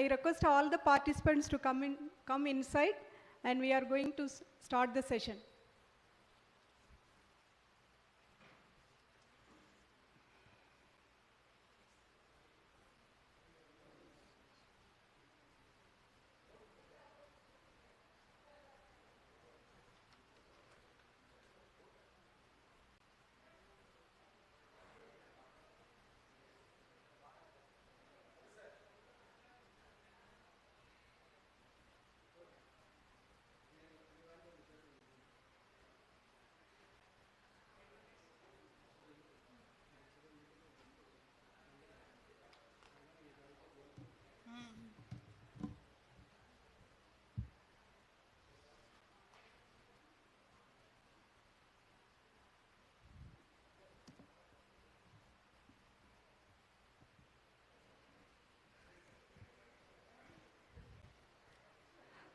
I request all the participants to come inside, and we are going to start the session.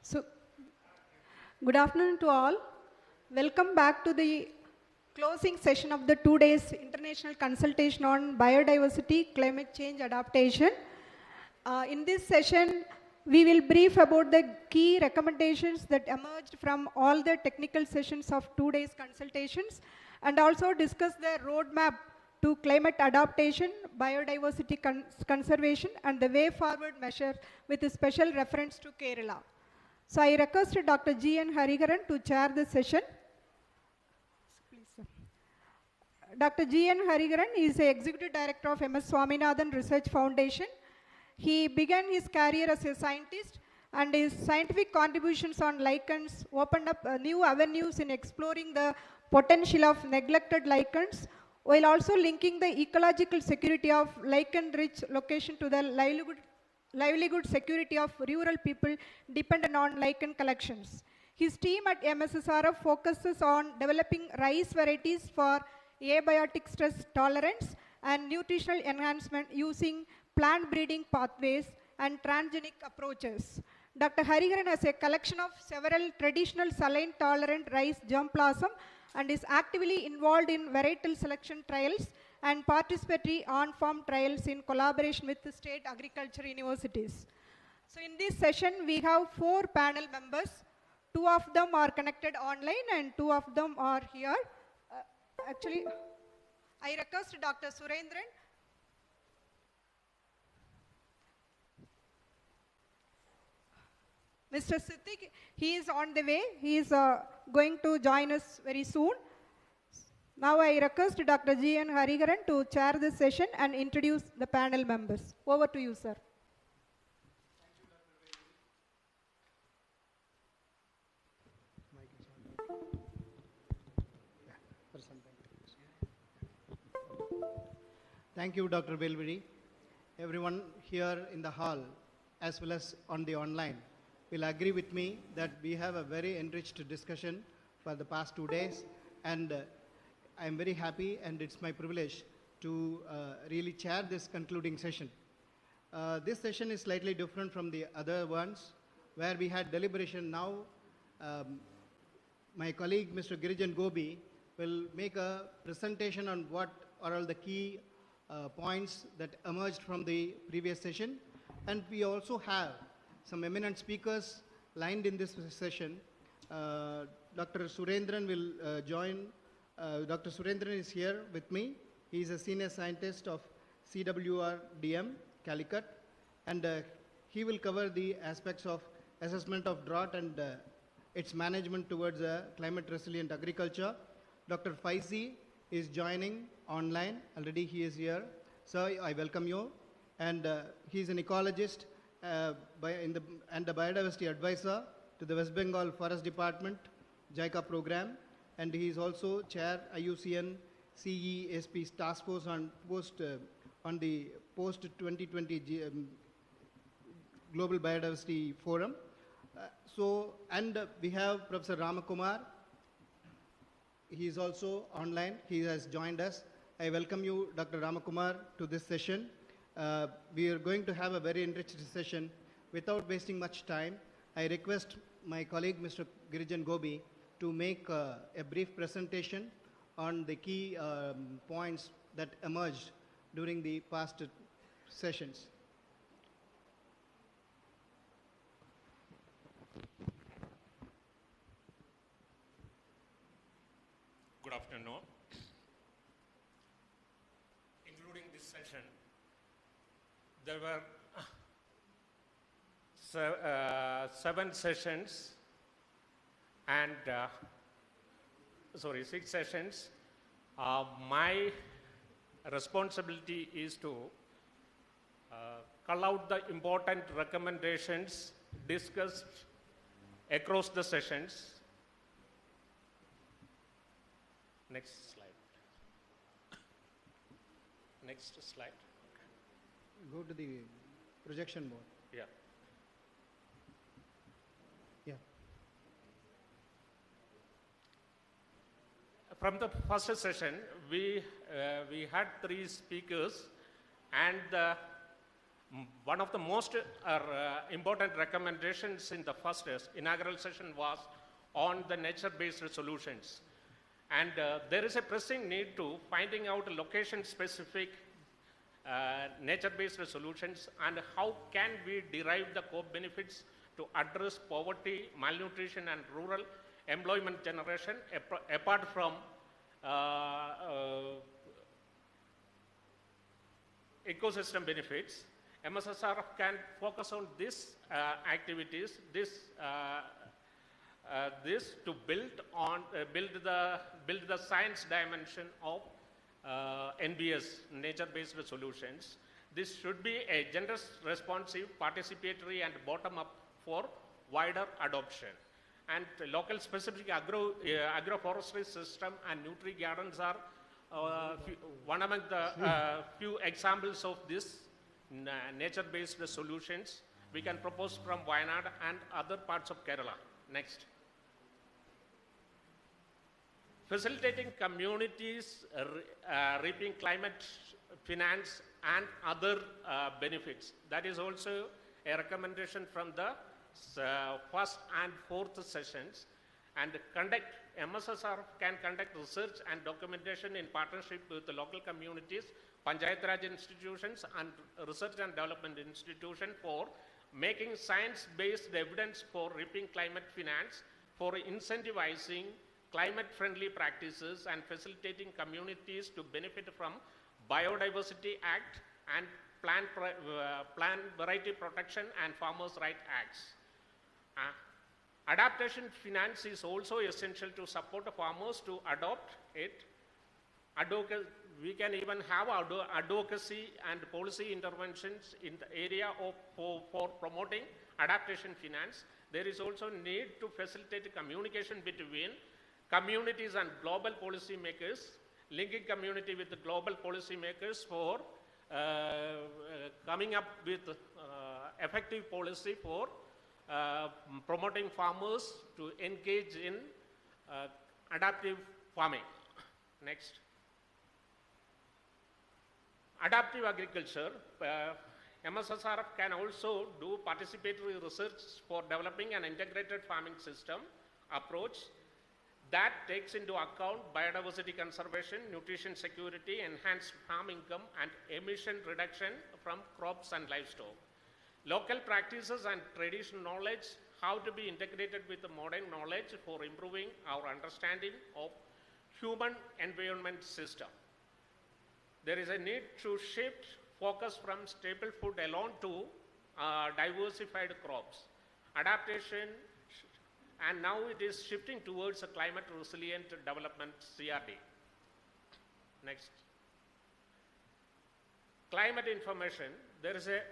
So, good afternoon to all. Welcome back to the closing session of the 2 days international consultation on biodiversity, climate change adaptation. In this session, we will brief about the key recommendations that emerged from all the technical sessions of 2 days consultations, and also discuss the roadmap to climate adaptation, biodiversity conservation, and the way forward measure with a special reference to Kerala. So I request Dr. G.N. Hariharan to chair the session. Please, sir. Dr. G.N. Hariharan is the Executive Director of MS Swaminathan Research Foundation. He began his career as a scientist, and his scientific contributions on lichens opened up new avenues in exploring the potential of neglected lichens, while also linking the ecological security of lichen-rich location to the livelihood security of rural people dependent on lichen collections. His team at MSSRF focuses on developing rice varieties for abiotic stress tolerance and nutritional enhancement using plant breeding pathways and transgenic approaches. Dr. Hariharan has a collection of several traditional saline-tolerant rice germplasm and is actively involved in varietal selection trials and participatory on-farm trials in collaboration with the state agriculture universities. So in this session, we have 4 panel members. 2 of them are connected online and 2 of them are here. Actually, I request Dr. Surendran. Mr. Siddhik, he is on the way. He is going to join us very soon. Now I request Dr. G.N. Hariharan to chair this session and introduce the panel members. Over to you, sir. Thank you, Dr. Belvedi. Everyone here in the hall, as well as on the online, will agree with me that we have a very enriched discussion for the past 2 days, and I'm very happy, and it's my privilege to really chair this concluding session. This session is slightly different from the other ones, where we had deliberation. Now, my colleague, Mr. Girijan Gobi, will make a presentation on what are all the key points that emerged from the previous session. And we also have some eminent speakers lined in this session. Dr. Surendran will join. Dr. Surendran is here with me. He is a senior scientist of CWRDM, Calicut, and he will cover the aspects of assessment of drought and its management towards climate resilient agriculture. Dr. Faizi is joining online. Already he is here. Sir, I welcome you. And he is an ecologist and a biodiversity advisor to the West Bengal Forest Department, JICA program. And he is also chair IUCN CESP task force on the post-2020 Global Biodiversity Forum. And we have Professor Ramakumar. He is also online. He has joined us. I welcome you, Dr. Ramakumar, to this session. We are going to have a very enriched session. Without wasting much time, I request my colleague, Mr. Girijan Gobi, to make a brief presentation on the key points that emerged during the past sessions. good afternoon. Including this session, there were 7 sessions and 6 sessions. My responsibility is to call out the important recommendations discussed across the sessions. Next slide. Next slide. Go to the projection board. Yeah. Yeah. From the first session, we had 3 speakers, and one of the most important recommendations in the first inaugural session was on the nature-based solutions. And there is a pressing need to finding out location-specific nature-based solutions and how can we derive the co-benefits to address poverty, malnutrition, and rural employment generation apart from ecosystem benefits. MSSR can focus on these activities, this to build the science dimension of NBS, nature-based solutions. This should be a generous, responsive, participatory, and bottom-up for wider adoption. And local specific agroforestry system and nutri gardens are one among the few examples of this nature-based solutions we can propose from Wayanad and other parts of Kerala. Next. Facilitating communities reaping climate finance and other benefits. That is also a recommendation from the first and fourth sessions. And MSSR can conduct research and documentation in partnership with the local communities, Panchayat Raj institutions, and research and development institution for making science-based evidence for reaping climate finance, for incentivizing climate-friendly practices and facilitating communities to benefit from Biodiversity Act and Plant Variety Protection and Farmers' Rights Acts. Adaptation finance is also essential to support the farmers to adopt it. We can even have advocacy and policy interventions in the area of for promoting adaptation finance. There is also need to facilitate communication between communities and global policy makers, linking community with the global policy makers for coming up with effective policy for promoting farmers to engage in adaptive farming. Next. Adaptive agriculture. MSSRF can also do participatory research for developing an integrated farming system approach that takes into account biodiversity conservation, nutrition security, enhanced farm income, and emission reduction from crops and livestock. Local practices and traditional knowledge have to be integrated with the modern knowledge for improving our understanding of human environment system. There is a need to shift focus from staple food alone to diversified crops. Adaptation, and now it is shifting towards a climate resilient development, CRD. Next. Climate information. There is a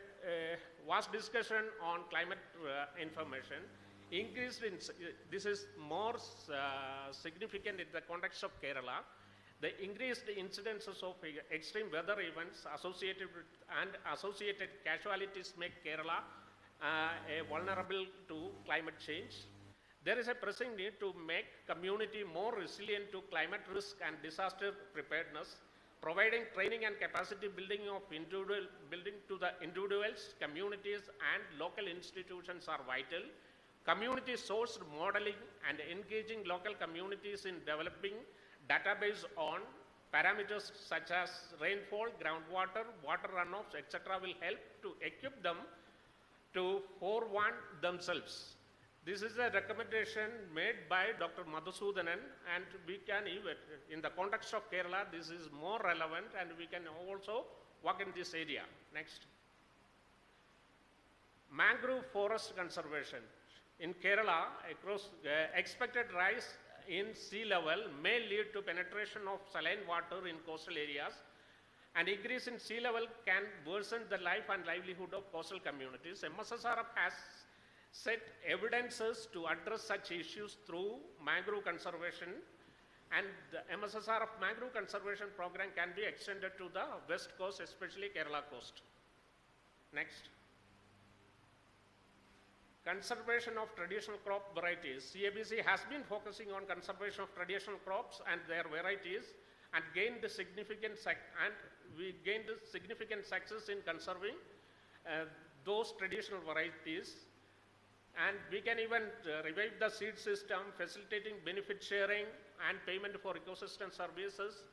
vast discussion on climate information. This is more significant in the context of Kerala. The increased incidences of extreme weather events associated with and associated casualties make Kerala vulnerable to climate change. There is a pressing need to make community more resilient to climate risk and disaster preparedness. Providing training and capacity building to the individuals, communities, and local institutions are vital. Community-sourced modeling and engaging local communities in developing database on parameters such as rainfall, groundwater, water runoffs, etc. will help to equip them to forewarn themselves. This is a recommendation made by Dr. Madhusudanan, and we can even, in the context of Kerala, this is more relevant, and we can also work in this area. Next. Mangrove forest conservation. In Kerala, across expected rise in sea level may lead to penetration of saline water in coastal areas, and increase in sea level can worsen the life and livelihood of coastal communities. MSSRF has set evidences to address such issues through mangrove conservation, and the MSSRF mangrove conservation program can be extended to the west coast, especially Kerala coast. Next. Conservation of traditional crop varieties. CAbC has been focusing on conservation of traditional crops and their varieties, and we gained significant success in conserving those traditional varieties. And we can even revive the seed system, facilitating benefit sharing and payment for ecosystem services.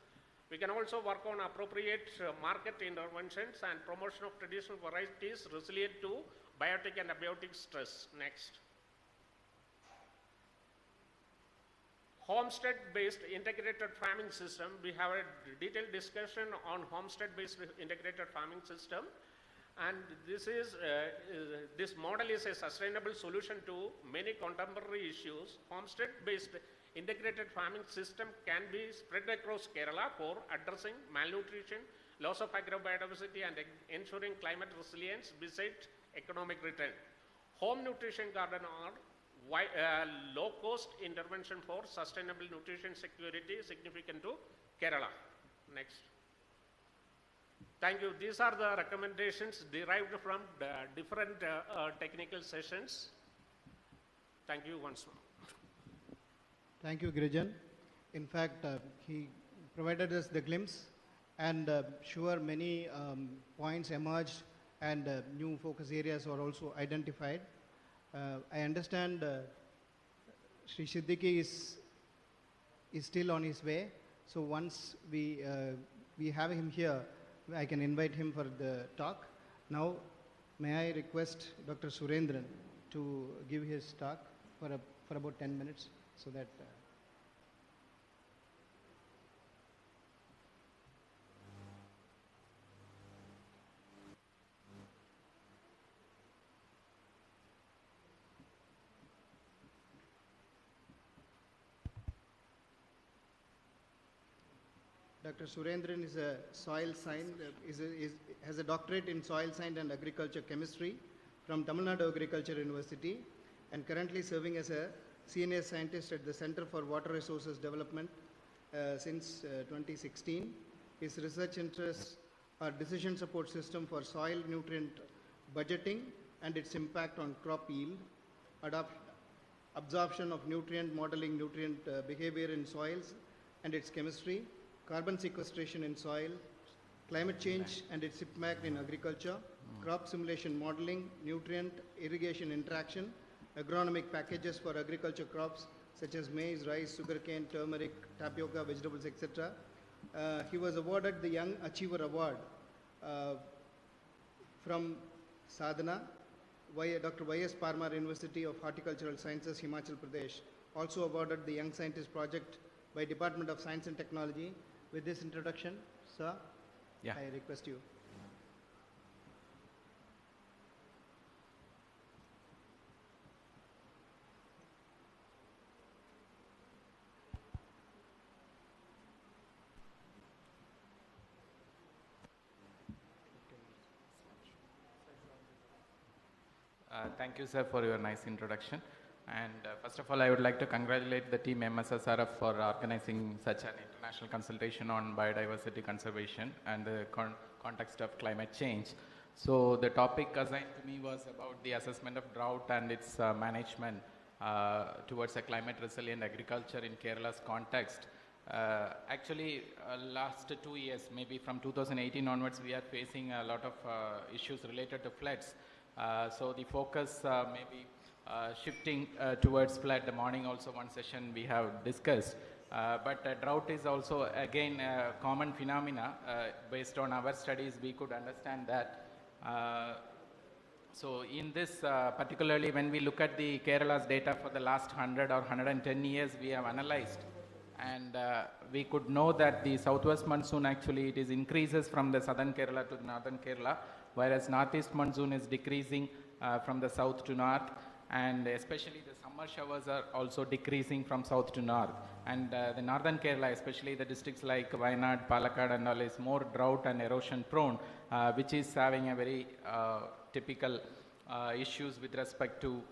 We can also work on appropriate market interventions and promotion of traditional varieties resilient to biotic and abiotic stress. Next. Homestead-based integrated farming system. We have a detailed discussion on homestead-based integrated farming system, and this model is a sustainable solution to many contemporary issues. Homestead-based integrated farming system can be spread across Kerala for addressing malnutrition, loss of agrobiodiversity, and ensuring climate resilience besides economic return. Home nutrition garden are low-cost intervention for sustainable nutrition security significant to Kerala. Next. Thank you. These are the recommendations derived from the different technical sessions. Thank you once more. Thank you, Girijan. In fact, he provided us the glimpse, and sure many points emerged, and new focus areas were also identified. I understand Sri Siddiqui is still on his way, so once we have him here, I can invite him for the talk. Now, may I request Dr. Surendran to give his talk for about 10 minutes, so that Dr. Surendran is a soil science, has a doctorate in soil science and agriculture chemistry from Tamil Nadu Agriculture University, and currently serving as a senior scientist at the Center for Water Resources Development since 2016. His research interests are decision support system for soil nutrient budgeting and its impact on crop yield, absorption of nutrient modeling, nutrient behavior in soils and its chemistry, carbon sequestration in soil, climate change and its impact in agriculture, crop simulation modeling, nutrient irrigation interaction, agronomic packages for agriculture crops such as maize, rice, sugarcane, turmeric, tapioca, vegetables, etc. He was awarded the Young Achiever Award from Sadhana, Dr. Y.S. Parmar University of Horticultural Sciences, Himachal Pradesh. Also awarded the Young Scientist Project by Department of Science and Technology. With this introduction, sir, yeah, I request you. Thank you, sir, for your nice introduction. And first of all, I would like to congratulate the team MSSRF for organizing such an international consultation on biodiversity conservation and the context of climate change. So the topic assigned to me was about the assessment of drought and its management towards a climate resilient agriculture in Kerala's context. Actually, last 2 years, maybe from 2018 onwards, we are facing a lot of issues related to floods. So the focus may be shifting towards flood. The morning also one session we have discussed. But drought is also again a common phenomena. Based on our studies, we could understand that So in this, particularly when we look at the Kerala's data for the last 100 or 110 years, we have analyzed, and we could know that the southwest monsoon actually it is increases from the southern Kerala to northern Kerala, whereas northeast monsoon is decreasing from the south to north, and especially the summer showers are also decreasing from south to north. And the northern Kerala, especially the districts like Wayanad, Palakkad and all, is more drought and erosion prone, which is having a very typical issues with respect to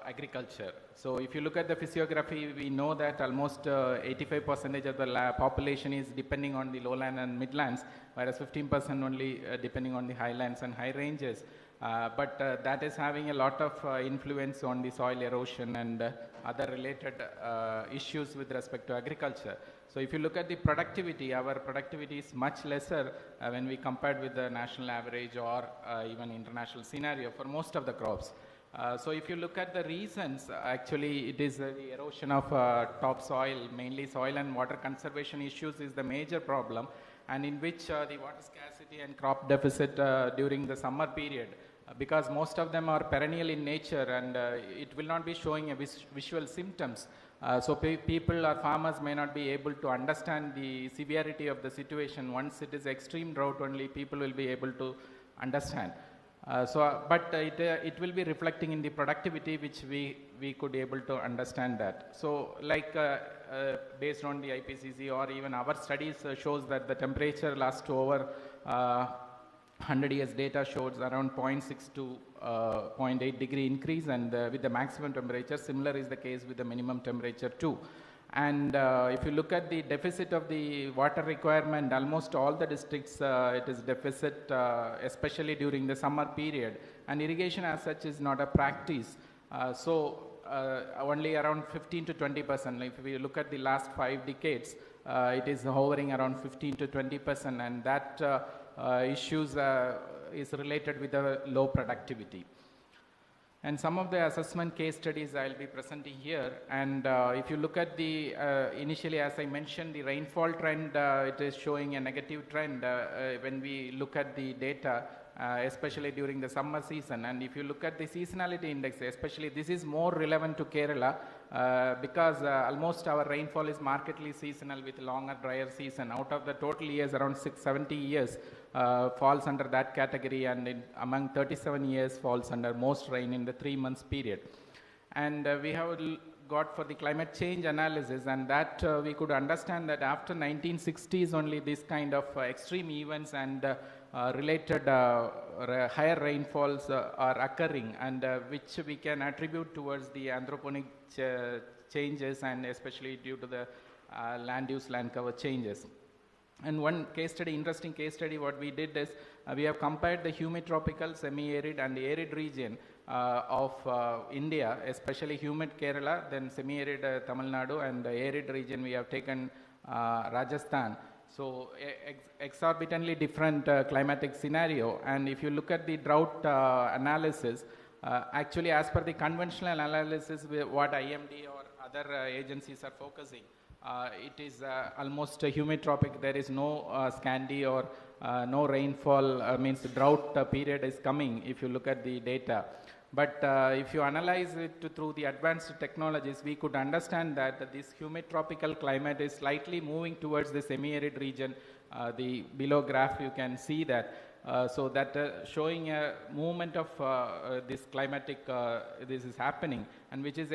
agriculture. So if you look at the physiography, we know that almost 85% of the population is depending on the lowland and midlands, whereas 15% only depending on the highlands and high ranges. But that is having a lot of influence on the soil erosion and other related issues with respect to agriculture. So if you look at the productivity, our productivity is much lesser when we compared with the national average or even international scenario for most of the crops. So if you look at the reasons, actually it is the erosion of topsoil, mainly soil and water conservation issues is the major problem, and in which the water scarcity and crop deficit during the summer period, because most of them are perennial in nature and it will not be showing a visual symptoms. So people or farmers may not be able to understand the severity of the situation. Once it is extreme drought only, people will be able to understand. But it will be reflecting in the productivity, which we could able to understand that. So like based on the IPCC or even our studies shows that the temperature last over 100 years data shows around 0.6 to 0.8 degree increase, and with the maximum temperature, similar is the case with the minimum temperature too. And if you look at the deficit of the water requirement, almost all the districts it is deficit, especially during the summer period. And irrigation as such is not a practice. Only around 15 to 20%. If we look at the last 5 decades, it is hovering around 15 to 20%, and that issues is related with the low productivity. And some of the assessment case studies I'll be presenting here. And if you look at the, initially as I mentioned, the rainfall trend, it is showing a negative trend when we look at the data, especially during the summer season. And if you look at the seasonality index, especially this is more relevant to Kerala because almost our rainfall is markedly seasonal with longer drier season. Out of the total years, around 670 years falls under that category, and among 37 years falls under most rain in the 3 months period. And we have got for the climate change analysis, and that we could understand that after 1960s only this kind of extreme events and related higher rainfalls are occurring, and which we can attribute towards the anthroponic changes, and especially due to the land use, land cover changes. And one case study, interesting case study, what we did is we have compared the humid tropical, semi-arid and arid region of India, especially humid Kerala, then semi-arid Tamil Nadu, and the arid region we have taken Rajasthan. So exorbitantly different climatic scenario. And if you look at the drought analysis, actually as per the conventional analysis what IMD or other agencies are focusing, it is almost a humid tropic. There is no scanty or no rainfall, means the drought period is coming if you look at the data. But if you analyze it through the advanced technologies, we could understand that this humid tropical climate is slightly moving towards the semi-arid region. The below graph you can see that. So that showing a movement of this climatic, this is happening, and which is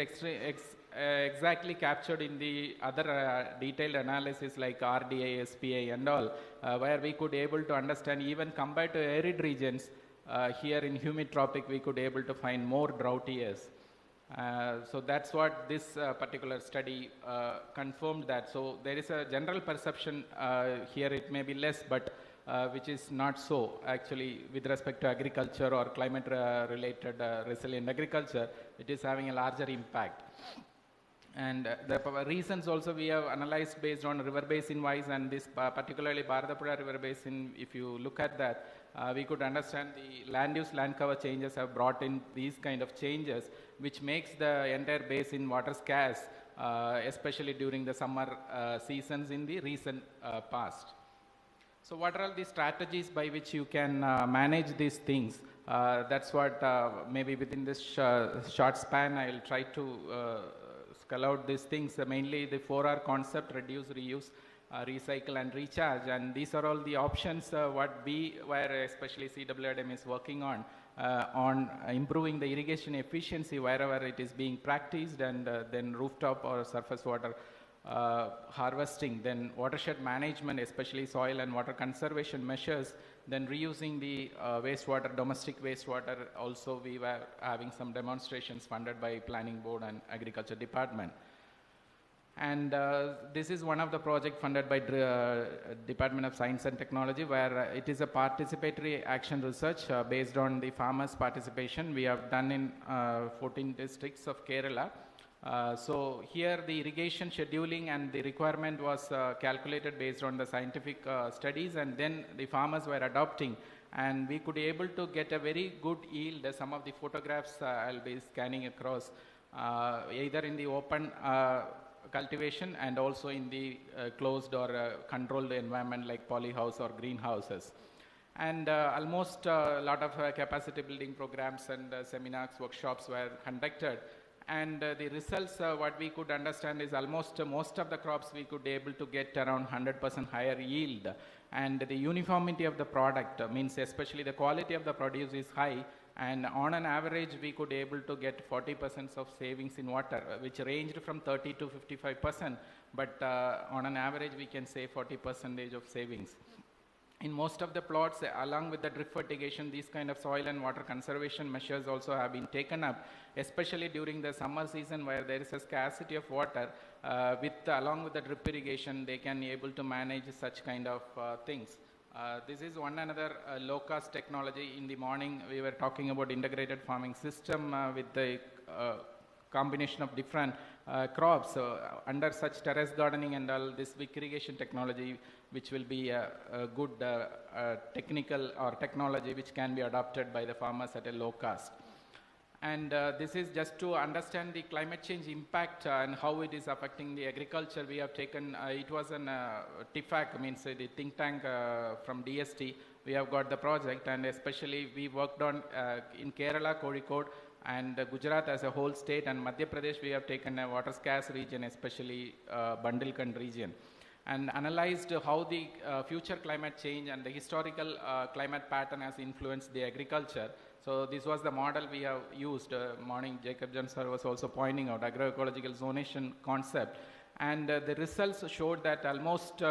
exactly captured in the other detailed analysis like RDA, SPA and all, where we could able to understand even compared to arid regions, here in humid tropic we could able to find more drought years. So that's what this particular study confirmed that. So there is a general perception here, it may be less, but which is not so actually with respect to agriculture or climate related resilient agriculture, it is having a larger impact. And the reasons also we have analyzed based on river basin wise, and this particularly Bharatapuzha river basin, if you look at that, we could understand the land use, land cover changes have brought in these kind of changes, which makes the entire basin water scarce, especially during the summer seasons in the recent past. So what are all the strategies by which you can manage these things? That's what maybe within this short span I'll try to spell out these things. Mainly the 4R concept: reduce, reuse, recycle and recharge. And these are all the options what we were, especially CAbC is working on improving the irrigation efficiency wherever it is being practiced, and then rooftop or surface water harvesting, then watershed management, especially soil and water conservation measures, then reusing the wastewater, domestic wastewater. Also, we were having some demonstrations funded by Planning Board and Agriculture Department. And this is one of the projects funded by Department of Science and Technology, where it is a participatory action research based on the farmers' participation. We have done in 14 districts of Kerala. So here the irrigation scheduling and the requirement was calculated based on the scientific studies, and then the farmers were adopting, and we could able to get a very good yield. Some of the photographs I'll be scanning across, either in the open cultivation and also in the closed or controlled environment like polyhouse or greenhouses. And almost a lot of capacity building programs and seminars, workshops were conducted. And the results, what we could understand is almost most of the crops we could able to get around 100% higher yield. And the uniformity of the product means especially the quality of the produce is high. And on an average, we could able to get 40% of savings in water, which ranged from 30 to 55%. But on an average, we can say 40% of savings. In most of the plots, along with the drip fertigation, these kind of soil and water conservation measures also have been taken up, especially during the summer season where there is a scarcity of water. Along with the drip irrigation, they can be able to manage such kind of things. This is one another low-cost technology. In the morning, we were talking about integrated farming system with the combination of different crops. Under such terrace gardening and all, this wick irrigation technology, which will be a good technical or technology which can be adopted by the farmers at a low cost. And this is just to understand the climate change impact and how it is affecting the agriculture. We have taken, it was an TIFAC, means the think tank from DST. We have got the project, and especially we worked on in Kerala, Kozhikode, and Gujarat as a whole state, and Madhya Pradesh we have taken a water scarce region, especially Bundelkhand region, and analyzed how the future climate change and the historical climate pattern has influenced the agriculture. So this was the model we have used. Morning Jacob John sir was also pointing out agroecological zonation concept, and the results showed that almost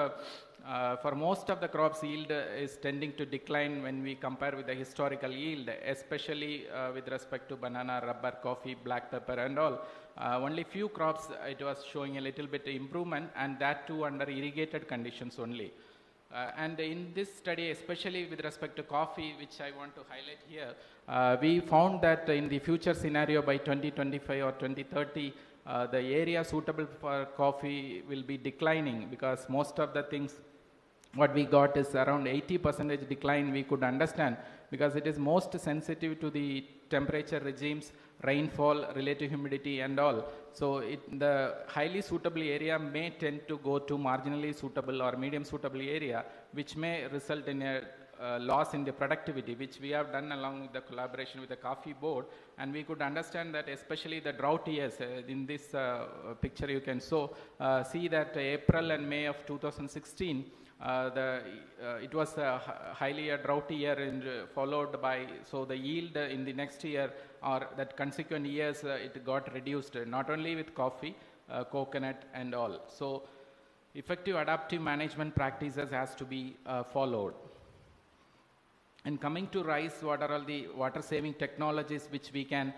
for most of the crops yield is tending to decline when we compare with the historical yield, especially with respect to banana, rubber, coffee, black pepper and all. Only few crops it was showing a little bit improvement, and that too under irrigated conditions only. And in this study, especially with respect to coffee, which I want to highlight here, we found that in the future scenario by 2025 or 2030, the area suitable for coffee will be declining, because most of the things what we got is around 80% decline we could understand, because it is most sensitive to the temperature regimes, rainfall, relative humidity and all. So the highly suitable area may tend to go to marginally suitable or medium suitable area, which may result in a loss in the productivity, which we have done along with the collaboration with the coffee board. And we could understand that especially the drought years, in this picture you can see that April and May of 2016, it was highly a droughty year, and followed by, so the yield in the next year or that consequent years it got reduced, not only with coffee, coconut and all. So effective adaptive management practices has to be followed. And coming to rice, what are all the water saving technologies which we can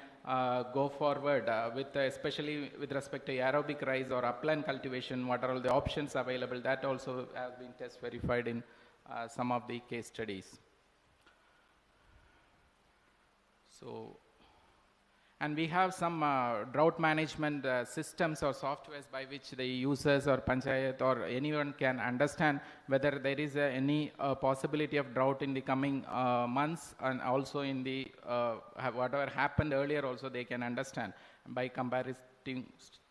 go forward with, especially with respect to aerobic rice or upland cultivation, what are all the options available? That also has been test verified in some of the case studies. So, and we have some drought management systems or softwares by which the users or panchayat or anyone can understand whether there is any possibility of drought in the coming months, and also in the whatever happened earlier also they can understand by comparing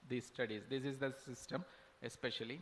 these studies. This is the system especially.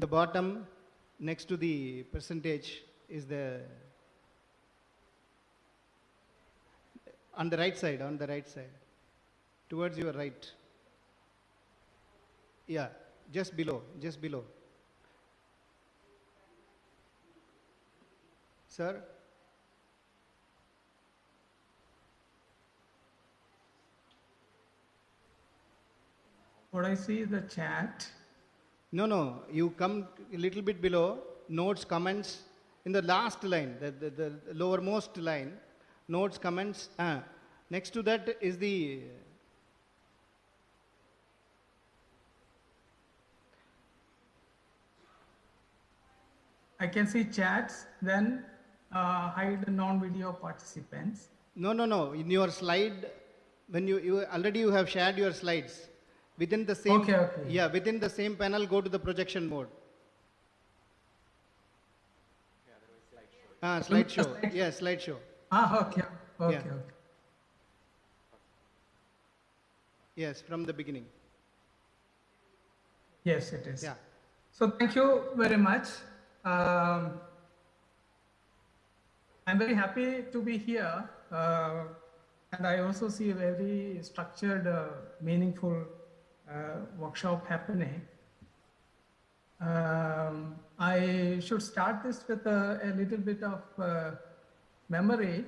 the bottom, next to the percentage, is the on the right side, towards your right. Yeah, just below. Sir? What I see is the chat. No, you come a little bit below, notes, comments, in the last line, the lowermost line, notes, comments. Next to that is the I can see chats, then hide non-video participants. No. In your slide, when you already you have shared your slides. Within the same, Okay. Yeah, within the same panel, go to the projection mode. Slideshow. Yeah, slideshow. Okay. Yeah. Yes, from the beginning. Yes, it is. Yeah. So thank you very much. I'm very happy to be here. And I also see a very structured, meaningful workshop happening. I should start this with a little bit of memory.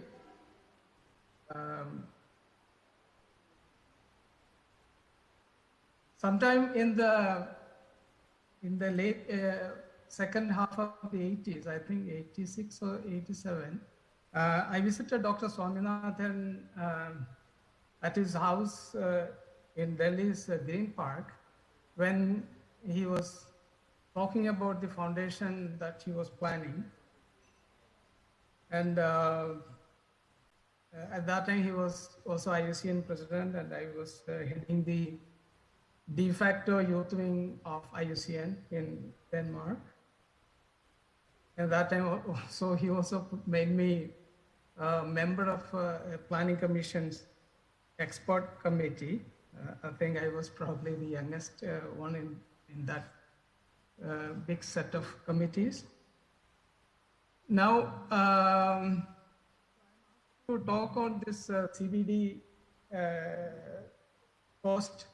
Sometime in the late second half of the 80s, I think 86 or 87, I visited Dr. Swaminathan at his house in Delhi's Green Park when he was talking about the foundation that he was planning. And at that time, he was also IUCN president, and I was heading the de facto youth wing of IUCN in Denmark. At that time, also, he also made me a member of a planning commission's expert committee. I think I was probably the youngest one in that big set of committees. Now, to talk on this CBD post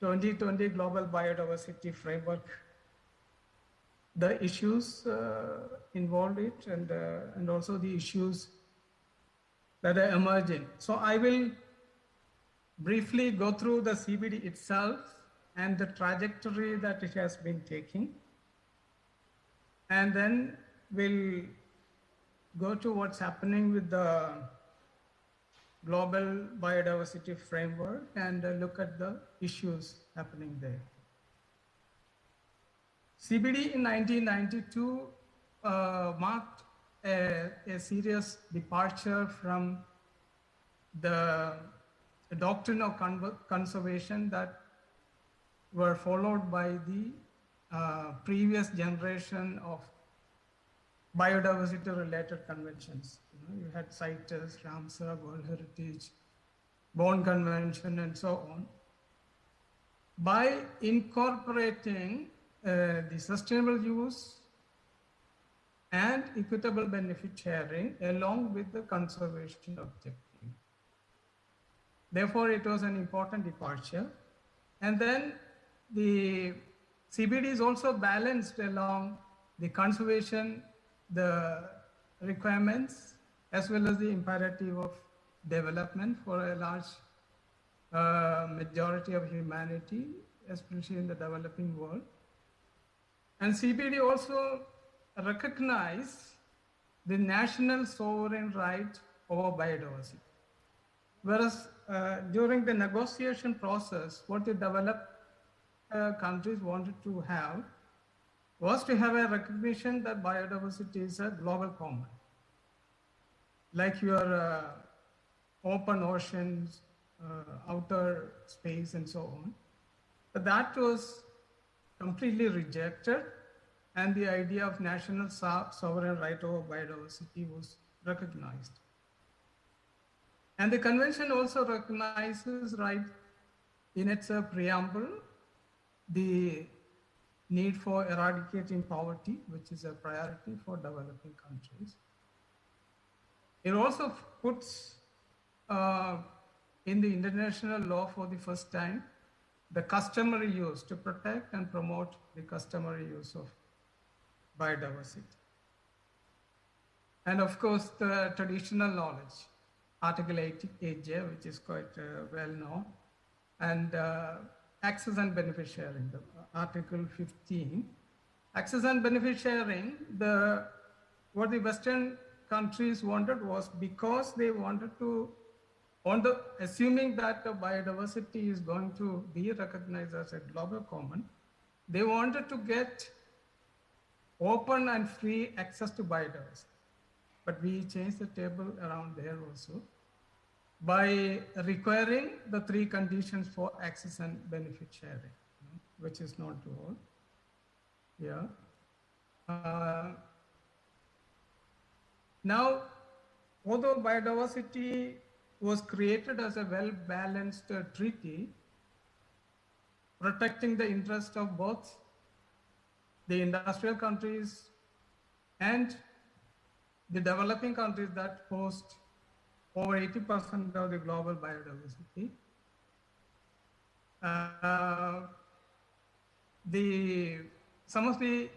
2020 Global Biodiversity Framework, the issues involved it, and also the issues that are emerging. So I will briefly go through the CBD itself and the trajectory that it has been taking. And then we'll go to what's happening with the Global Biodiversity Framework and look at the issues happening there. CBD in 1992 marked a serious departure from the doctrine of conservation that were followed by the previous generation of biodiversity-related conventions. You had CITES, Ramsar, World Heritage, Bonn Convention, and so on. By incorporating the sustainable use and equitable benefit sharing along with the conservation objective. Therefore, it was an important departure. And then the CBD is also balanced along the conservation, the requirements, as well as the imperative of development for a large majority of humanity, especially in the developing world. And CBD also recognized the national sovereign right over biodiversity. Whereas during the negotiation process, what the developed countries wanted to have was to have a recognition that biodiversity is a global common. Like your open oceans, outer space, and so on. But that was completely rejected, and the idea of national sovereign right over biodiversity was recognized. And the convention also recognizes right in its preamble the need for eradicating poverty, which is a priority for developing countries. It also puts in the international law for the first time the customary use, to protect and promote the customary use of biodiversity. And of course, the traditional knowledge, Article 8J, which is quite well known, and access and benefit sharing, the Article 15. Access and benefit sharing, what the Western countries wanted was, because they wanted to, assuming that the biodiversity is going to be recognized as a global common, they wanted to get open and free access to biodiversity. But we changed the table around there also by requiring the 3 conditions for access and benefit sharing, which is not to all. Yeah. Now, although biodiversity was created as a well-balanced treaty, protecting the interest of both the industrial countries and the developing countries that host over 80% of the global biodiversity. Some of the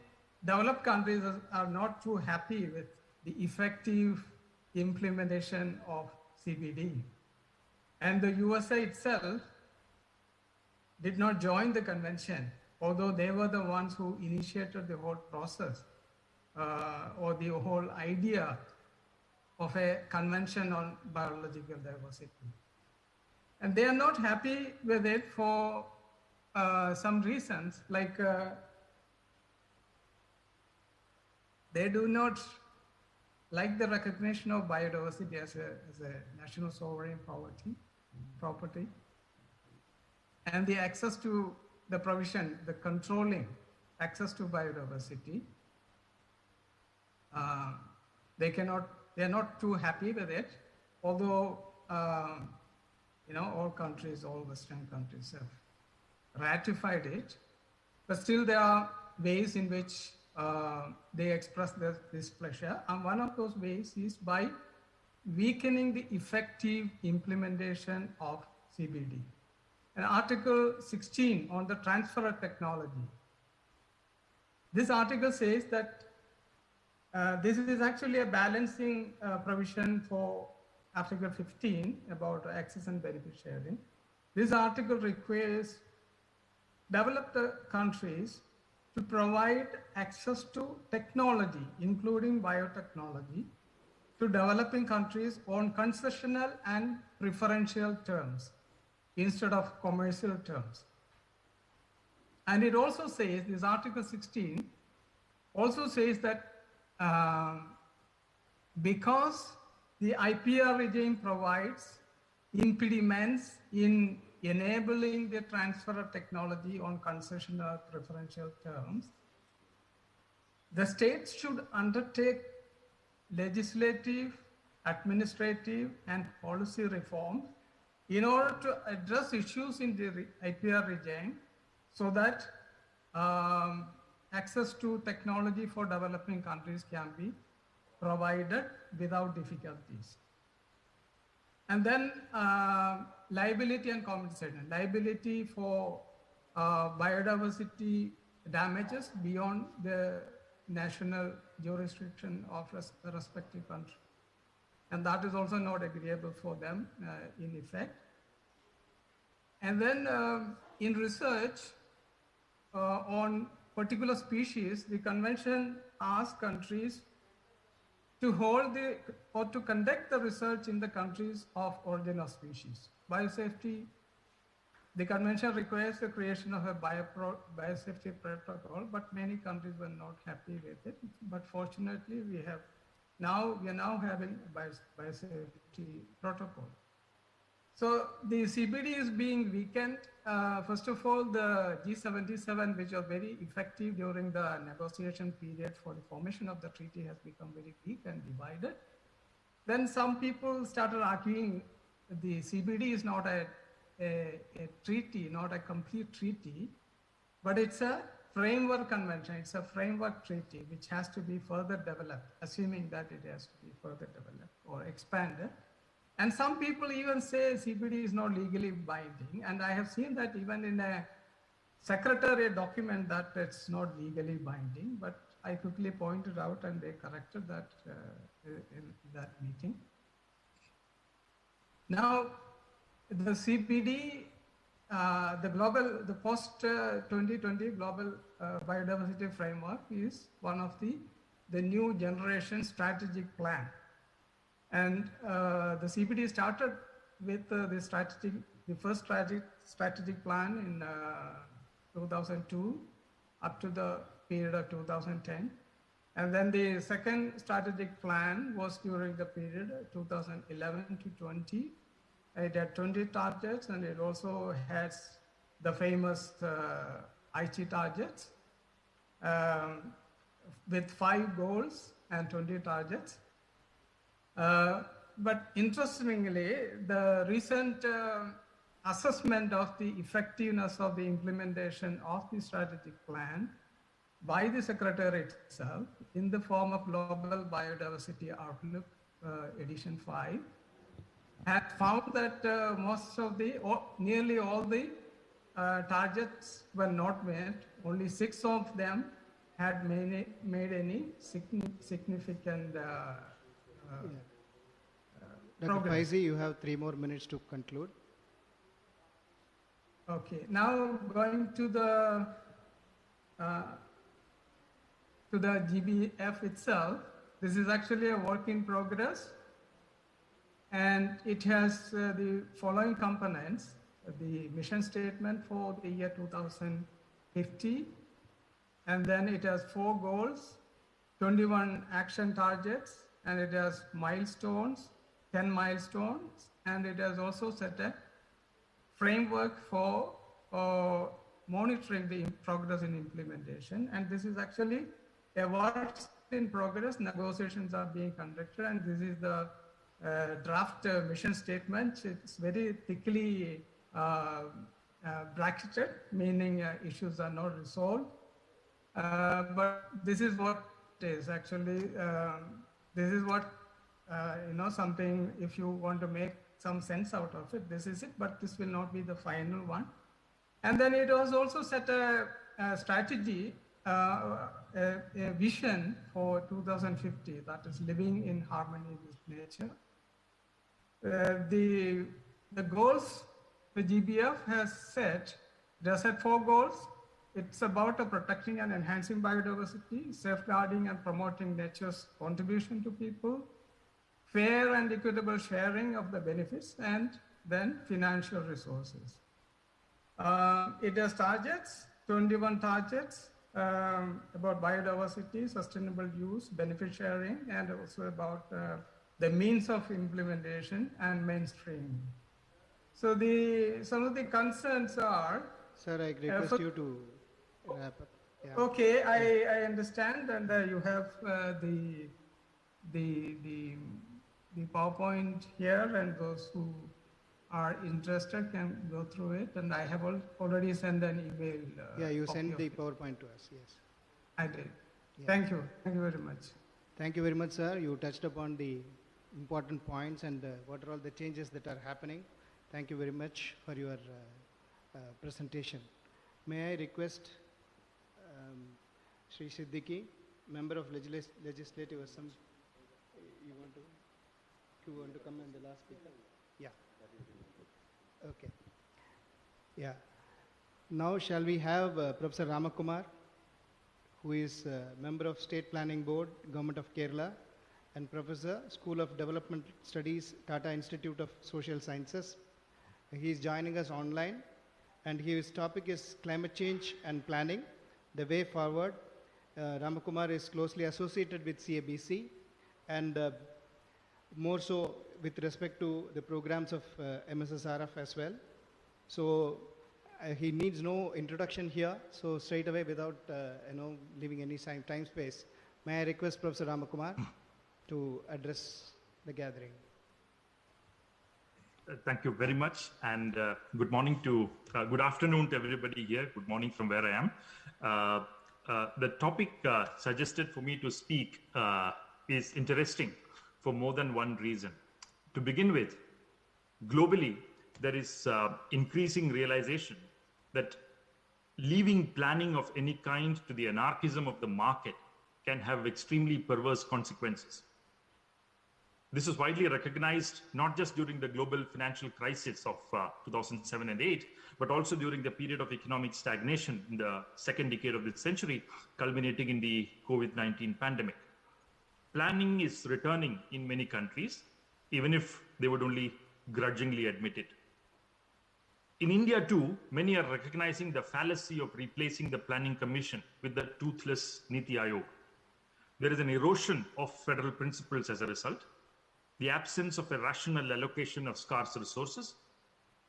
developed countries are not too happy with the effective implementation of CBD. And the USA itself did not join the convention, although they were the ones who initiated the whole process or the whole idea of a convention on biological diversity. And they are not happy with it for some reasons, like they do not like the recognition of biodiversity as a national sovereign property, and the access to the provision, the controlling access to biodiversity. They're not too happy with it, although all countries, all Western countries have ratified it, but still there are ways in which they express their displeasure, and one of those ways is by weakening the effective implementation of CBD. And Article 16 on the transfer of technology. This article says that this is actually a balancing provision for Article 15 about access and benefit sharing. This article requires developed countries to provide access to technology, including biotechnology, to developing countries on concessional and preferential terms instead of commercial terms. And it also says, this Article 16 also says that because the IPR regime provides impediments in enabling the transfer of technology on concessional preferential terms, the states should undertake legislative, administrative, and policy reforms in order to address issues in the IPR regime so that access to technology for developing countries can be provided without difficulties. And then liability and compensation. Liability for biodiversity damages beyond the national jurisdiction of the respective country. And that is also not agreeable for them in effect. And then in research on particular species, the convention asks countries to hold or to conduct the research in the countries of origin of species. Biosafety, the convention requires the creation of a biosafety protocol, but many countries were not happy with it. But fortunately, we are now having a biosafety protocol. So the CBD is being weakened. First of all, the G77, which was very effective during the negotiation period for the formation of the treaty, has become very weak and divided. Then some people started arguing the CBD is not a treaty, not a complete treaty, but it's a framework convention. It's a framework treaty which has to be further developed, assuming that it has to be further developed or expanded. And some people even say CBD is not legally binding. And I have seen that even in a secretariat document that it's not legally binding, but I quickly pointed out and they corrected that in that meeting. Now, the CPD, the post-2020 global biodiversity framework is one of the new generation strategic plan. And the CPD started with the first strategic plan in 2002 up to the period of 2010. And then the second strategic plan was during the period 2011 to 20. It had 20 targets, and it also has the famous IT targets with 5 goals and 20 targets. But interestingly, the recent assessment of the effectiveness of the implementation of the strategic plan by the Secretariat itself in the form of Global Biodiversity Outlook Edition 5 had found that nearly all the targets were not met. Only 6 of them had made any significant Dr. Faizi, you have 3 more minutes to conclude. Okay, now going to the GBF itself. This is actually a work in progress, and it has the following components: the mission statement for the year 2050, and then it has 4 goals, 21 action targets, and it has milestones, 10 milestones, and it has also set a framework for monitoring the progress in implementation. And this is actually a work in progress. Negotiations are being conducted, and this is the draft mission statement. It's very thickly bracketed, meaning issues are not resolved. But this is what it is actually. This is what, something, if you want to make some sense out of it, this is it, but this will not be the final one. And then it was also set a strategy, a vision for 2050, that is living in harmony with nature. The goals the GBF has set, it has set 4 goals. It's about protecting and enhancing biodiversity, safeguarding and promoting nature's contribution to people, fair and equitable sharing of the benefits, and then financial resources. It has targets, 21 targets about biodiversity, sustainable use, benefit sharing, and also about the means of implementation and mainstreaming. So some of the concerns are... Sir, I request you to wrap up. Yeah. Okay, I understand, and you have the PowerPoint here, and those who are interested can go through it. And I have already sent an email. Yeah, you sent the PowerPoint to us, yes. I did. Yeah. Thank you. Thank you very much. Thank you very much, sir. You touched upon the important points and what are all the changes that are happening. Thank you very much for your presentation. May I request Sri Siddiqui, Member of Legislative Assembly, you want to come in the last speaker? Yeah. Okay. Yeah. Now shall we have Professor Ramakumar, who is Member of State Planning Board, Government of Kerala, and Professor, School of Development Studies, Tata Institute of Social Sciences. He is joining us online, and his topic is climate change and planning, the way forward. Ramakumar is closely associated with CAbC, and more so with respect to the programs of MSSRF as well. So he needs no introduction here. So straight away, without leaving any time space, may I request Professor Ramakumar to address the gathering. Thank you very much, and good afternoon to everybody here. Good morning from where I am. The topic suggested for me to speak is interesting for more than one reason. To begin with, globally, there is increasing realization that leaving planning of any kind to the anarchism of the market can have extremely perverse consequences. This is widely recognized not just during the global financial crisis of 2007 and 8, but also during the period of economic stagnation in the second decade of this century, culminating in the COVID-19 pandemic. Planning is returning in many countries, even if they would only grudgingly admit it. In India too, many are recognizing the fallacy of replacing the Planning Commission with the toothless Niti Aayog. There is an erosion of federal principles as a result, the absence of a rational allocation of scarce resources,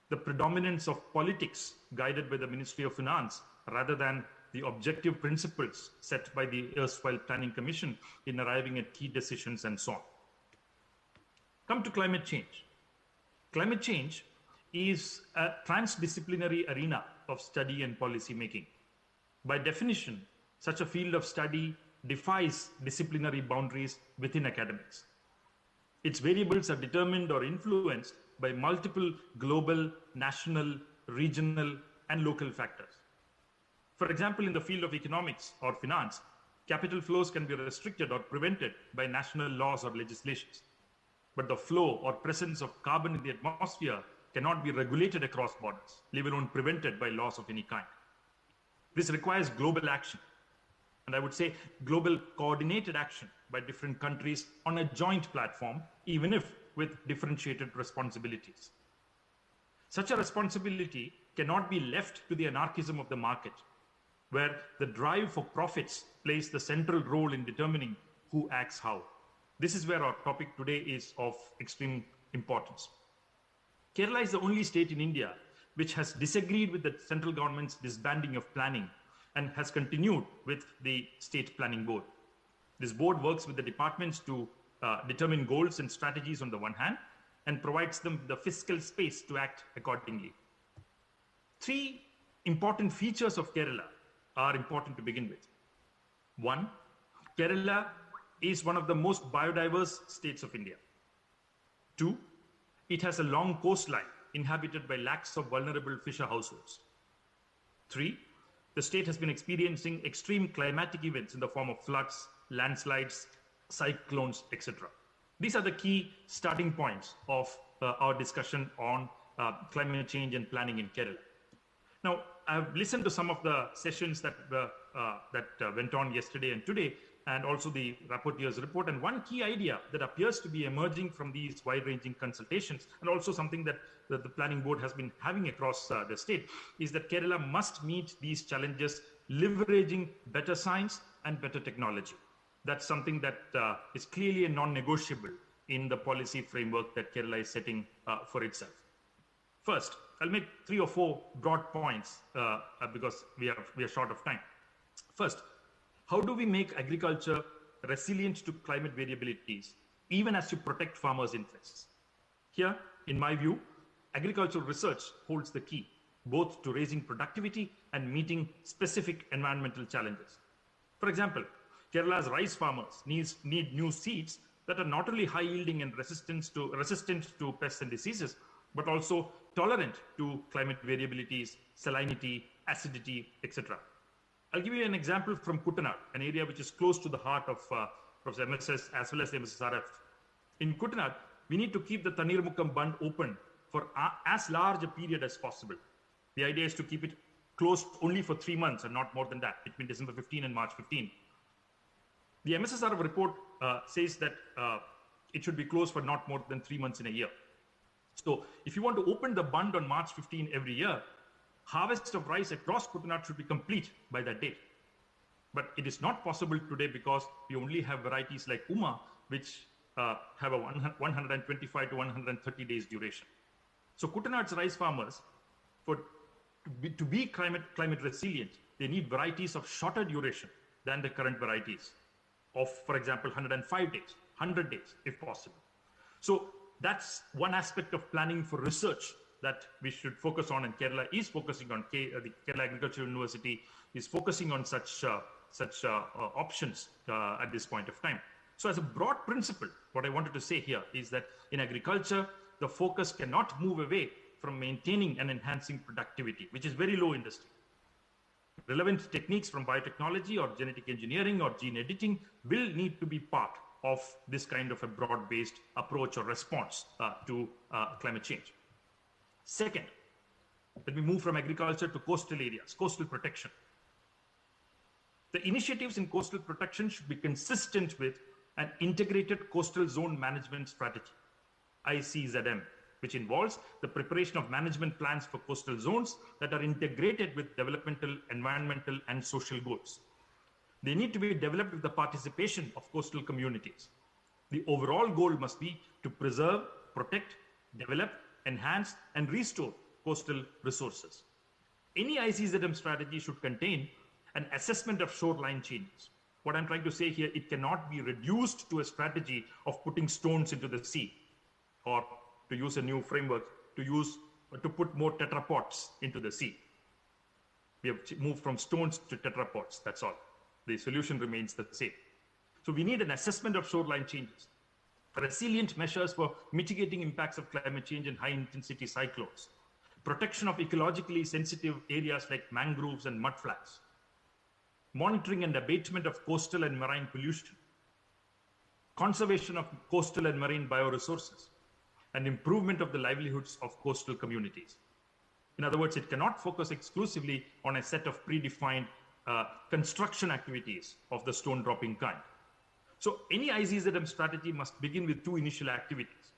the predominance of politics guided by the Ministry of Finance rather than the objective principles set by the erstwhile Planning Commission in arriving at key decisions and so on. Come to climate change. Climate change is a transdisciplinary arena of study and policy making. By definition, such a field of study defies disciplinary boundaries within academics. Its variables are determined or influenced by multiple global, national, regional, and local factors. For example, in the field of economics or finance, capital flows can be restricted or prevented by national laws or legislations. But the flow or presence of carbon in the atmosphere cannot be regulated across borders, let alone prevented by laws of any kind. This requires global action, and I would say global coordinated action by different countries on a joint platform, even if with differentiated responsibilities. Such a responsibility cannot be left to the anarchism of the market, where the drive for profits plays the central role in determining who acts how. This is where our topic today is of extreme importance. Kerala is the only state in India which has disagreed with the central government's disbanding of planning and has continued with the State Planning Board. This board works with the departments to determine goals and strategies on the one hand and provides them the fiscal space to act accordingly. Three important features of Kerala are important to begin with. One, Kerala is one of the most biodiverse states of India. Two, it has a long coastline inhabited by lakhs of vulnerable fisher households. Three, the state has been experiencing extreme climatic events in the form of floods, landslides, cyclones, etc. These are the key starting points of our discussion on climate change and planning in Kerala. Now, I've listened to some of the sessions that went on yesterday and today, and also the rapporteur's report. And one key idea that appears to be emerging from these wide-ranging consultations, and also something that the planning board has been having across the state, is that Kerala must meet these challenges leveraging better science and better technology. That's something that is clearly a non-negotiable in the policy framework that Kerala is setting for itself. First, I'll make 3 or 4 broad points because we are short of time. First, how do we make agriculture resilient to climate variabilities, even as to protect farmers' interests? Here, in my view, agricultural research holds the key, both to raising productivity and meeting specific environmental challenges. For example, Kerala's rice farmers need new seeds that are not only high-yielding and resistant to pests and diseases, but also tolerant to climate variabilities, salinity, acidity, etc. I'll give you an example from Kuttanad, an area which is close to the heart of Professor MSS as well as the MSSRF. In Kuttanad, we need to keep the Tanirmukkam Bund open for as large a period as possible. The idea is to keep it closed only for 3 months and not more than that, between December 15 and March 15. The MSSRF report says that it should be closed for not more than 3 months in a year. So if you want to open the bund on March 15 every year, harvest of rice across Kuttanad should be complete by that date. But it is not possible today because we only have varieties like Uma, which have a 125 to 130 days duration. So Kuttanad's rice farmers, to be climate resilient, they need varieties of shorter duration than the current varieties of, for example, 105 days, 100 days, if possible. So That's one aspect of planning for research that we should focus on, and Kerala is focusing on. The Kerala Agricultural University is focusing on such options at this point of time. So as a broad principle, what I wanted to say here is that in agriculture, the focus cannot move away from maintaining and enhancing productivity, which is very low industry. Relevant techniques from biotechnology or genetic engineering or gene editing will need to be part of this kind of a broad-based approach or response to climate change. Second, let me move from agriculture to coastal areas, coastal protection. The initiatives in coastal protection should be consistent with an integrated coastal zone management strategy, ICZM, which involves the preparation of management plans for coastal zones that are integrated with developmental, environmental, and social goals. They need to be developed with the participation of coastal communities. The overall goal must be to preserve, protect, develop, enhance, and restore coastal resources. Any ICZM strategy should contain an assessment of shoreline changes. What I'm trying to say here, it cannot be reduced to a strategy of putting stones into the sea, or to use a new framework, to put more tetrapods into the sea. We have moved from stones to tetrapods, that's all. The solution remains the same. So we need an assessment of shoreline changes, resilient measures for mitigating impacts of climate change and high-intensity cyclones, protection of ecologically sensitive areas like mangroves and mudflats, monitoring and abatement of coastal and marine pollution, conservation of coastal and marine bioresources, and improvement of the livelihoods of coastal communities. In other words, it cannot focus exclusively on a set of predefined construction activities of the stone dropping kind. So any ICZM strategy must begin with two initial activities.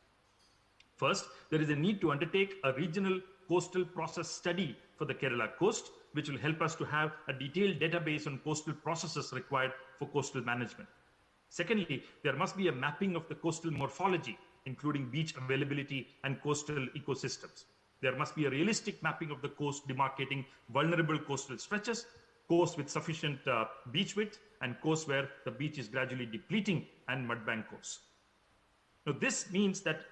First, there is a need to undertake a regional coastal process study for the Kerala coast, which will help us to have a detailed database on coastal processes required for coastal management. Secondly, there must be a mapping of the coastal morphology, including beach availability and coastal ecosystems. There must be a realistic mapping of the coast demarcating vulnerable coastal stretches, coasts with sufficient beach width, and coasts where the beach is gradually depleting, and mudbank coasts. Now, this means that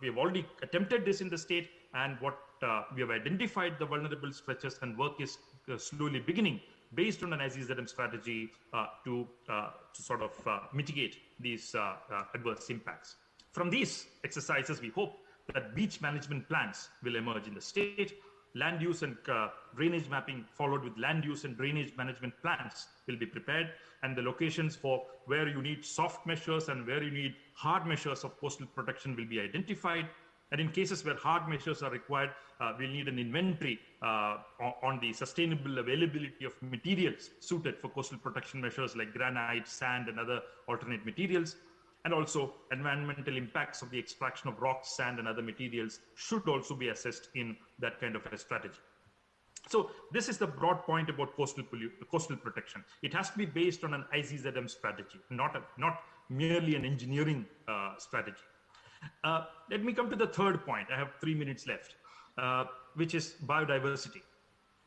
we have already attempted this in the state, and what we have identified the vulnerable stretches, and work is slowly beginning based on an ICZM strategy to sort of mitigate these adverse impacts. From these exercises, we hope that beach management plans will emerge in the state. Land use and drainage mapping, followed with land use and drainage management plans, will be prepared, and the locations for where you need soft measures and where you need hard measures of coastal protection will be identified. And in cases where hard measures are required, we'll need an inventory on the sustainable availability of materials suited for coastal protection measures like granite, sand, and other alternate materials. And also environmental impacts of the extraction of rocks, sand, and other materials should also be assessed in that kind of a strategy. So this is the broad point about coastal protection. It has to be based on an ICZM strategy, not merely an engineering strategy. Let me come to the third point. I have 3 minutes left, which is biodiversity.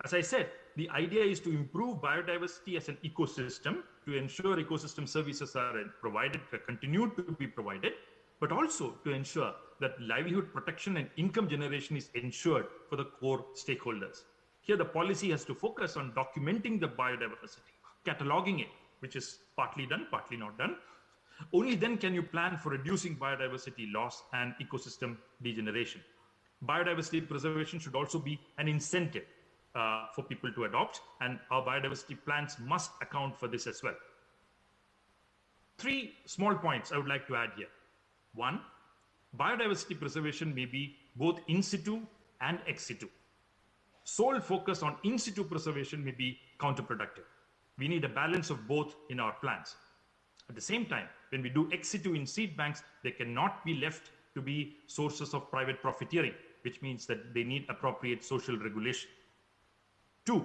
As I said, the idea is to improve biodiversity as an ecosystem, to ensure ecosystem services are provided, continue to be provided, but also to ensure that livelihood protection and income generation is ensured for the core stakeholders. Here, the policy has to focus on documenting the biodiversity, cataloging it, which is partly done, partly not done. Only then can you plan for reducing biodiversity loss and ecosystem degeneration. Biodiversity preservation should also be an incentive for people to adopt, and our biodiversity plans must account for this as well. 3 small points I would like to add here. 1, biodiversity preservation may be both in situ and ex situ. Sole focus on in situ preservation may be counterproductive. We need a balance of both in our plans. At the same time, when we do ex situ in seed banks, they cannot be left to be sources of private profiteering, which means that they need appropriate social regulation. 2,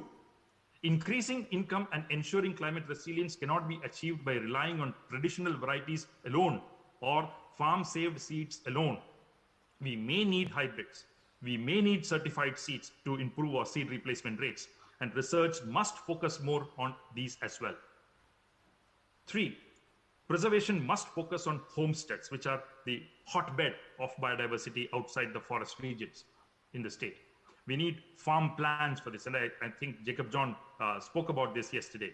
increasing income and ensuring climate resilience cannot be achieved by relying on traditional varieties alone or farm-saved seeds alone. We may need hybrids. We may need certified seeds to improve our seed replacement rates, and research must focus more on these as well. 3, Preservation must focus on homesteads, which are the hotbed of biodiversity outside the forest regions in the state. We need farm plans for this, and I think Jacob John spoke about this yesterday,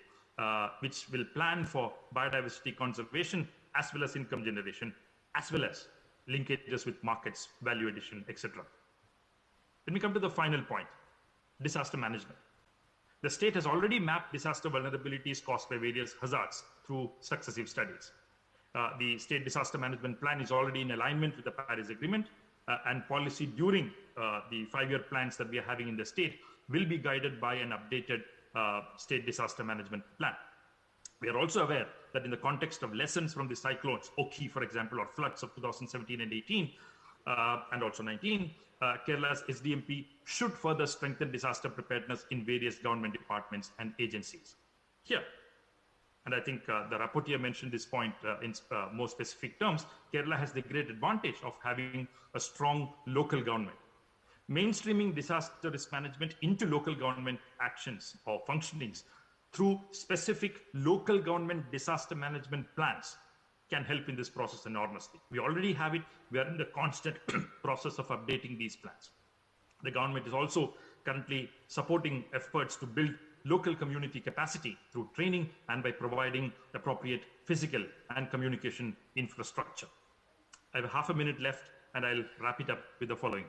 which will plan for biodiversity conservation as well as income generation, as well as linkages with markets, value addition, etc. When we come to the final point, disaster management. The state has already mapped disaster vulnerabilities caused by various hazards through successive studies. The state disaster management plan is already in alignment with the Paris Agreement, and policy during the 5-year plans that we are having in the state will be guided by an updated state disaster management plan. We are also aware that in the context of lessons from the cyclones, Oki, for example, or floods of 2017 and 18, and also 19, Kerala's SDMP should further strengthen disaster preparedness in various government departments and agencies. Here, and I think the rapporteur mentioned this point in more specific terms, Kerala has the great advantage of having a strong local government. Mainstreaming disaster risk management into local government actions or functionings through specific local government disaster management plans can help in this process enormously. We already have it. We are in the constant process of updating these plans. The government is also currently supporting efforts to build local community capacity through training and by providing appropriate physical and communication infrastructure. I have half a minute left, and I'll wrap it up with the following.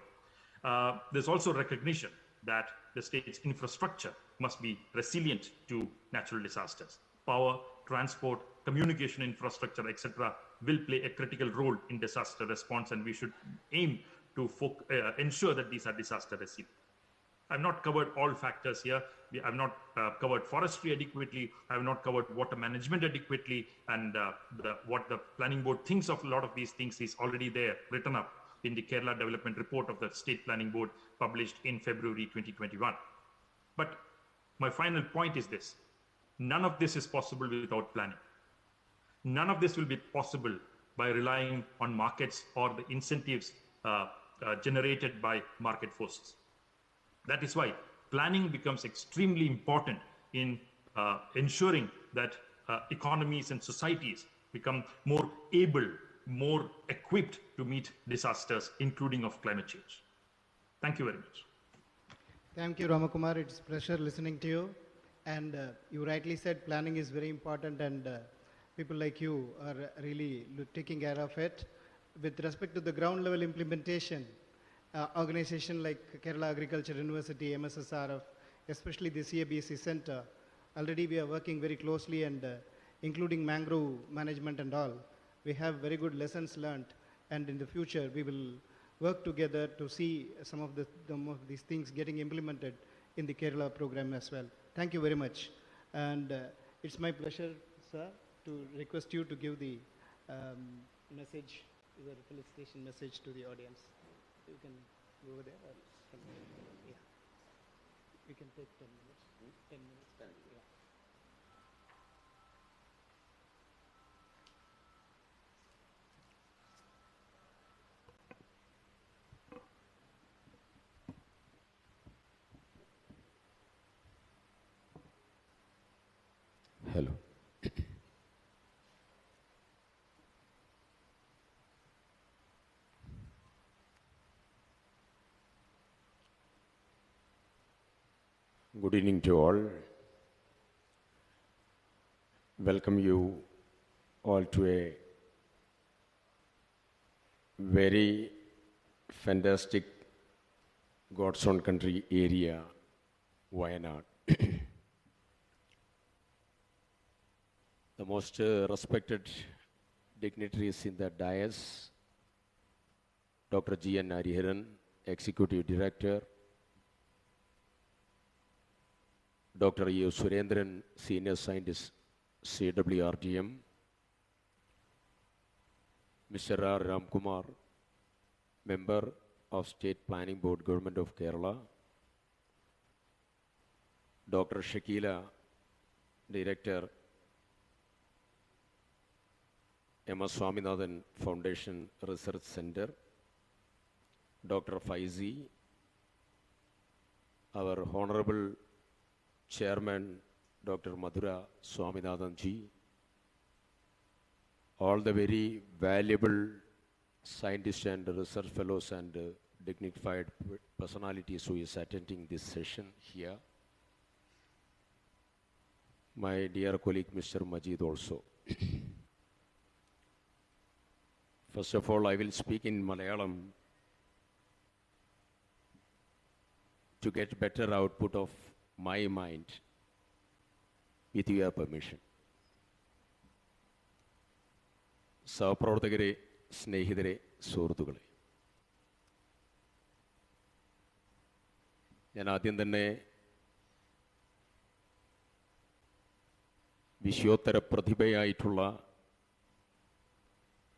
There's also recognition that the state's infrastructure must be resilient to natural disasters. Power, transport, communication infrastructure, etc., will play a critical role in disaster response, and we should aim to ensure that these are disaster resilient. I've not covered all factors here. I've not covered forestry adequately. I have not covered water management adequately, and what the planning board thinks of a lot of these things is already there, written up in the Kerala Development Report of the State Planning Board published in February 2021. But my final point is this: none of this is possible without planning. None of this will be possible by relying on markets or the incentives generated by market forces. That is why planning becomes extremely important in ensuring that economies and societies become more able, more equipped to meet disasters, including of climate change. Thank you very much. Thank you, Ramakumar. It's a pleasure listening to you. And you rightly said planning is very important, and people like you are really taking care of it. With respect to the ground level implementation, organization like Kerala Agriculture University, MSSRF, especially the CAbC Center, already we are working very closely, and including mangrove management and all. We have very good lessons learned, and in the future we will work together to see some of these things getting implemented in the Kerala program as well. Thank you very much. And it's my pleasure, sir, to request you to give the message, your felicitation message to the audience. You can go over there, or yeah. We can take 10 minutes. 10 minutes. Yeah. Hello. Good evening to all. Welcome you all to a very fantastic God's own country area, Wayanad. The most respected dignitaries in the dais, Dr. G.N. Hariharan, Executive Director, Dr. E. Surendran, Senior Scientist, CWRDM, Mr. R. Ramkumar, Member of State Planning Board, Government of Kerala, Dr. Shakila, Director, M. S. Swaminathan Foundation Research Center, Dr. Faizi, our Honorable Chairman, Dr. Madhura Swaminathan ji, all the very valuable scientists and research fellows and dignified personalities who is attending this session here. My dear colleague Mr. Majid also. First of all, I will speak in Malayalam to get better output of my mind with your permission. സഹപ്രവർത്തകരെ, സ്നേഹിതരെ, സുഹൃത്തുക്കളെ, ഞാൻ ആദ്യം തന്നെ വിശ്വോത്തര പ്രതിഭയായിട്ടുള്ള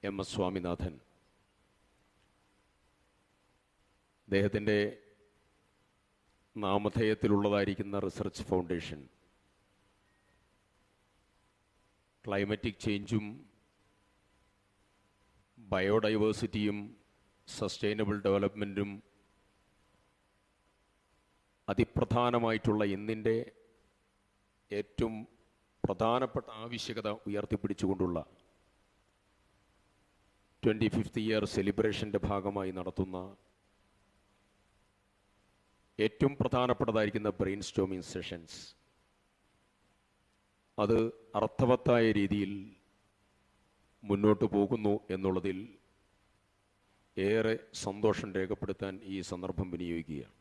M S Swaminathan, അദ്ദേഹത്തിൻ്റെ നാമധേയത്തിലുള്ളതായിരിക്കുന്ന research foundation climatic ചേഞ്ചും ബയോഡൈവേഴ്സിറ്റിയും sustainable ഡെവലപ്മെൻറ്റും അതിപ്രധാനമായിട്ടുള്ള ഇന്നിൻ്റെ ഏറ്റവും പ്രധാനപ്പെട്ട ആവശ്യകത ഉയർത്തിപ്പിടിച്ചുകൊണ്ടുള്ള 25th ഇയർ സെലിബ്രേഷൻ്റെ ഭാഗമായി നടത്തുന്ന ഏറ്റവും പ്രധാനപ്പെട്ടതായിരിക്കുന്ന ബ്രെയിൻ സ്റ്റോമിംഗ് സെഷൻസ്, അത് അർത്ഥവത്തായ രീതിയിൽ മുന്നോട്ട് പോകുന്നു എന്നുള്ളതിൽ ഏറെ സന്തോഷം രേഖപ്പെടുത്താൻ ഈ സന്ദർഭം വിനിയോഗിക്കുകയാണ്.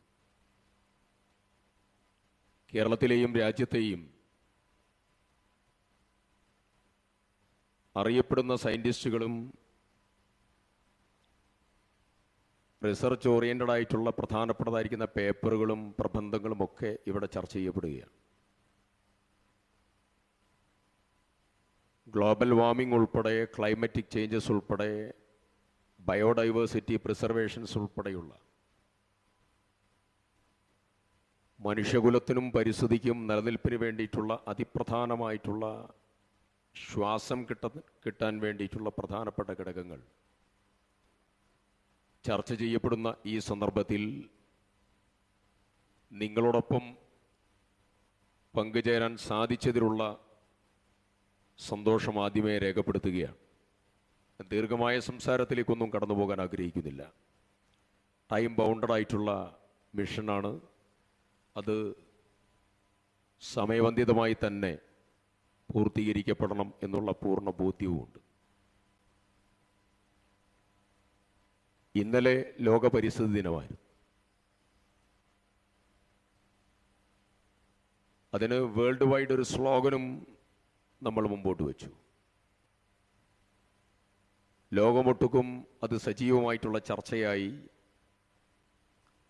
കേരളത്തിലെയും രാജ്യത്തെയും അറിയപ്പെടുന്ന സയൻറ്റിസ്റ്റുകളും റിസർച്ച് ഓറിയൻറ്റഡ് ആയിട്ടുള്ള പ്രധാനപ്പെട്ടതായിരിക്കുന്ന പേപ്പറുകളും പ്രബന്ധങ്ങളും ഒക്കെ ഇവിടെ ചർച്ച ചെയ്യപ്പെടുകയാണ്. ഗ്ലോബൽ വാർമിംഗ് ഉൾപ്പെടെ, ക്ലൈമറ്റിക് ചേഞ്ചസ് ഉൾപ്പെടെ, ബയോഡൈവേഴ്സിറ്റി പ്രിസർവേഷൻസ് ഉൾപ്പെടെയുള്ള മനുഷ്യകുലത്തിനും പരിസ്ഥിതിക്കും നിലനിൽപ്പിന് വേണ്ടിയിട്ടുള്ള അതിപ്രധാനമായിട്ടുള്ള ശ്വാസം കിട്ടാൻ വേണ്ടിയിട്ടുള്ള പ്രധാനപ്പെട്ട ഘടകങ്ങൾ ചർച്ച ചെയ്യപ്പെടുന്ന ഈ സന്ദർഭത്തിൽ നിങ്ങളോടൊപ്പം പങ്കുചേരാൻ സാധിച്ചതിലുള്ള സന്തോഷം ആദ്യമേ രേഖപ്പെടുത്തുകയാണ്. ദീർഘമായ സംസാരത്തിലേക്കൊന്നും കടന്നു പോകാൻ ആഗ്രഹിക്കുന്നില്ല. ടൈം ബൗണ്ടഡ് ആയിട്ടുള്ള മിഷനാണ്. അത് സമയബന്ധിതമായി തന്നെ പൂർത്തീകരിക്കപ്പെടണം എന്നുള്ള പൂർണ്ണ ബോധ്യവുമുണ്ട്. ഇന്നലെ ലോക പരിസ്ഥിതി ദിനമായിരുന്നു. അതിന് വേൾഡ് വൈഡ് ഒരു സ്ലോഗനും നമ്മൾ മുമ്പോട്ട് വെച്ചു. ലോകമൊട്ടുക്കും അത് സജീവമായിട്ടുള്ള ചർച്ചയായി,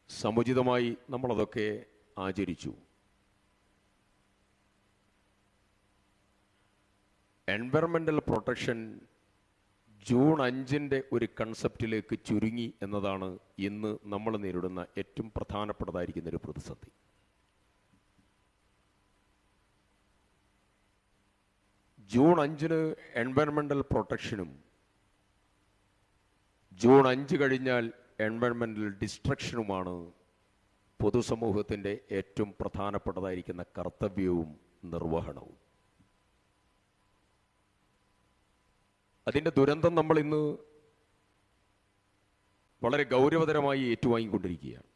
സമുചിതമായി നമ്മളതൊക്കെ ആചരിച്ചു. എൻവയറമെൻ്റൽ പ്രൊട്ടക്ഷൻ ജൂൺ 5 ഒരു കൺസെപ്റ്റിലേക്ക് ചുരുങ്ങി എന്നതാണ് ഇന്ന് നമ്മൾ നേരിടുന്ന ഏറ്റവും പ്രധാനപ്പെട്ടതായിരിക്കുന്നൊരു പ്രതിസന്ധി. ജൂൺ 5 എൻവയറമെൻ്റൽ പ്രൊട്ടക്ഷനും ജൂൺ 5 കഴിഞ്ഞാൽ എൻവയറമെൻ്റൽ ഡിസ്ട്രക്ഷനുമാണ് പൊതുസമൂഹത്തിൻ്റെ ഏറ്റവും പ്രധാനപ്പെട്ടതായിരിക്കുന്ന കർത്തവ്യവും നിർവഹണവും. അതിൻ്റെ ദുരന്തം നമ്മൾ ഇന്ന് വളരെ ഗൗരവതരമായി ഏറ്റുവാങ്ങിക്കൊണ്ടിരിക്കുകയാണ്.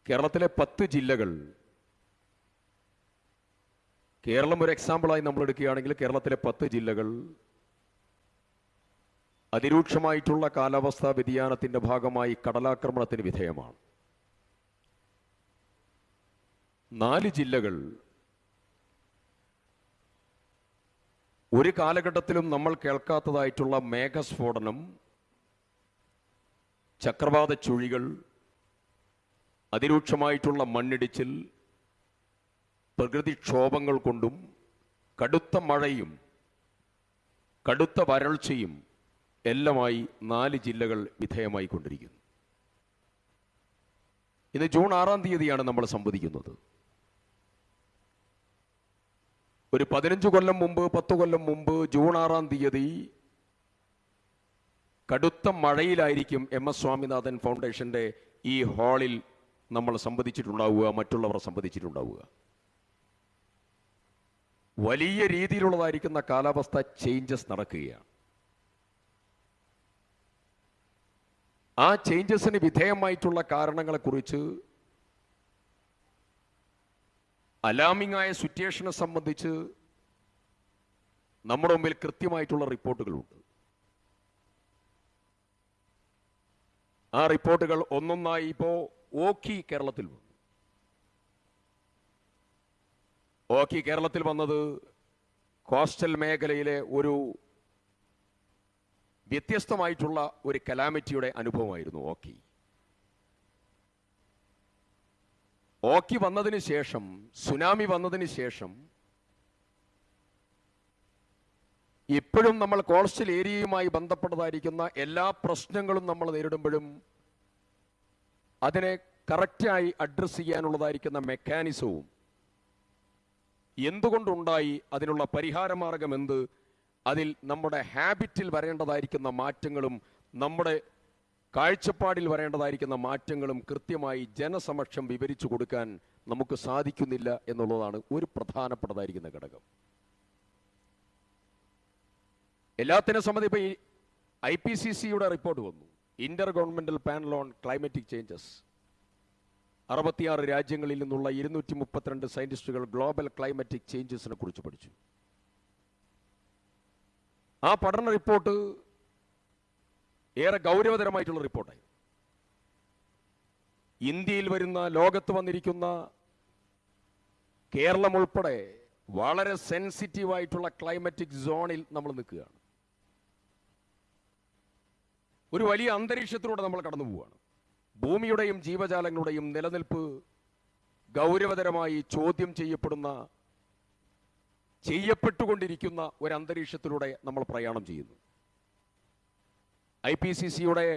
കേരളത്തിലെ 10 ജില്ലകൾ, കേരളം ഒരു എക്സാമ്പിളായി നമ്മൾ എടുക്കുകയാണെങ്കിൽ കേരളത്തിലെ 10 ജില്ലകൾ അതിരൂക്ഷമായിട്ടുള്ള കാലാവസ്ഥാ വ്യതിയാനത്തിൻ്റെ ഭാഗമായി കടലാക്രമണത്തിന് വിധേയമാണ്. 4 ജില്ലകൾ ഒരു കാലഘട്ടത്തിലും നമ്മൾ കേൾക്കാത്തതായിട്ടുള്ള മേഘസ്ഫോടനം, ചക്രവാത ചുഴികൾ, അതിരൂക്ഷമായിട്ടുള്ള മണ്ണിടിച്ചിൽ, പ്രകൃതിക്ഷോഭങ്ങൾ കൊണ്ടും കടുത്ത മഴയും കടുത്ത വരൾച്ചയും എല്ലാമായി 4 ജില്ലകൾ വിധേയമായി കൊണ്ടിരിക്കുന്നു. ഇന്ന് ജൂൺ 6 നമ്മൾ സംവദിക്കുന്നത്. ഒരു 15 കൊല്ലം മുമ്പ്, 10 കൊല്ലം മുമ്പ് ജൂൺ 6 കടുത്ത മഴയിലായിരിക്കും എം എസ് സ്വാമിനാഥൻ ഫൗണ്ടേഷൻ്റെ ഈ ഹാളിൽ നമ്മൾ സംവദിച്ചിട്ടുണ്ടാവുക, മറ്റുള്ളവർ സംവദിച്ചിട്ടുണ്ടാവുക. വലിയ രീതിയിലുള്ളതായിരിക്കുന്ന കാലാവസ്ഥ ചേഞ്ചസ് നടക്കുകയാണ്. ആ ചേഞ്ചസിന് വിധേയമായിട്ടുള്ള കാരണങ്ങളെക്കുറിച്ച് അലാമിംഗ് ആയ സിറ്റുവേഷനെ സംബന്ധിച്ച് നമ്മുടെ മുമ്പിൽ കൃത്യമായിട്ടുള്ള റിപ്പോർട്ടുകളുണ്ട്. ആ റിപ്പോർട്ടുകൾ ഒന്നൊന്നായി ഇപ്പോൾ ഓഖി കേരളത്തിൽ വന്നു. ഓഖി കേരളത്തിൽ വന്നത് കോസ്റ്റൽ മേഖലയിലെ ഒരു വ്യത്യസ്തമായിട്ടുള്ള ഒരു കലാമിറ്റിയുടെ അനുഭവമായിരുന്നു ഓഖി. ഓഖി വന്നതിന് ശേഷം, സുനാമി വന്നതിന് ശേഷം ഇപ്പോഴും നമ്മൾ കോസ്റ്റൽ ഏരിയയുമായി ബന്ധപ്പെട്ടതായിരിക്കുന്ന എല്ലാ പ്രശ്നങ്ങളും നമ്മൾ നേരിടുമ്പോഴും അതിനെ കറക്റ്റായി അഡ്രസ്സ് ചെയ്യാനുള്ളതായിരിക്കുന്ന മെക്കാനിസവും എന്തുകൊണ്ടുണ്ടായി, അതിനുള്ള പരിഹാരമാർഗം എന്ത്, അതിൽ നമ്മുടെ ഹാബിറ്റിൽ വരേണ്ടതായിരിക്കുന്ന മാറ്റങ്ങളും നമ്മുടെ കാഴ്ചപ്പാടിൽ വരേണ്ടതായിരിക്കുന്ന മാറ്റങ്ങളും കൃത്യമായി ജനസമക്ഷം വിവരിച്ചു കൊടുക്കാൻ നമുക്ക് സാധിക്കുന്നില്ല എന്നുള്ളതാണ് ഒരു പ്രധാനപ്പെട്ടതായിരിക്കുന്ന ഘടകം. എല്ലാത്തിനെ സംബന്ധിച്ച് ഇപ്പോൾ ഈ IPCCയുടെ റിപ്പോർട്ട് വന്നു, Inter governmental panel on climatic changes. 66 രാജ്യങ്ങളിൽ നിന്നുള്ള 232 സയന്റിസ്റ്റുകൾ ഗ്ലോബൽ ക്ലൈമാറ്റിക് ചേഞ്ചസിനെ കുറിച്ച് പഠിച്ചു. ആ പഠന റിപ്പോർട്ട് ഏറെ ഗൗരവതരമായിട്ടുള്ള റിപ്പോർട്ടായി. ഇന്ത്യയിൽ വരുന്ന, ലോകത്ത് വന്നിരിക്കുന്ന, കേരളം ഉൾപ്പെടെ വളരെ സെൻസിറ്റീവായിട്ടുള്ള ക്ലൈമാറ്റിക് സോണിൽ നമ്മൾ നിൽക്കുകയാണ്. ഒരു വലിയ അന്തരീക്ഷത്തിലൂടെ നമ്മൾ കടന്നു പോവുകയാണ്. ഭൂമിയുടെയും ജീവജാലങ്ങളുടെയും നിലനിൽപ്പ് ഗൗരവതരമായി ചോദ്യം ചെയ്യപ്പെട്ടുകൊണ്ടിരിക്കുന്ന ഒരു അന്തരീക്ഷത്തിലൂടെ നമ്മൾ പ്രയാണം ചെയ്യുന്നു. IPCCയുടെ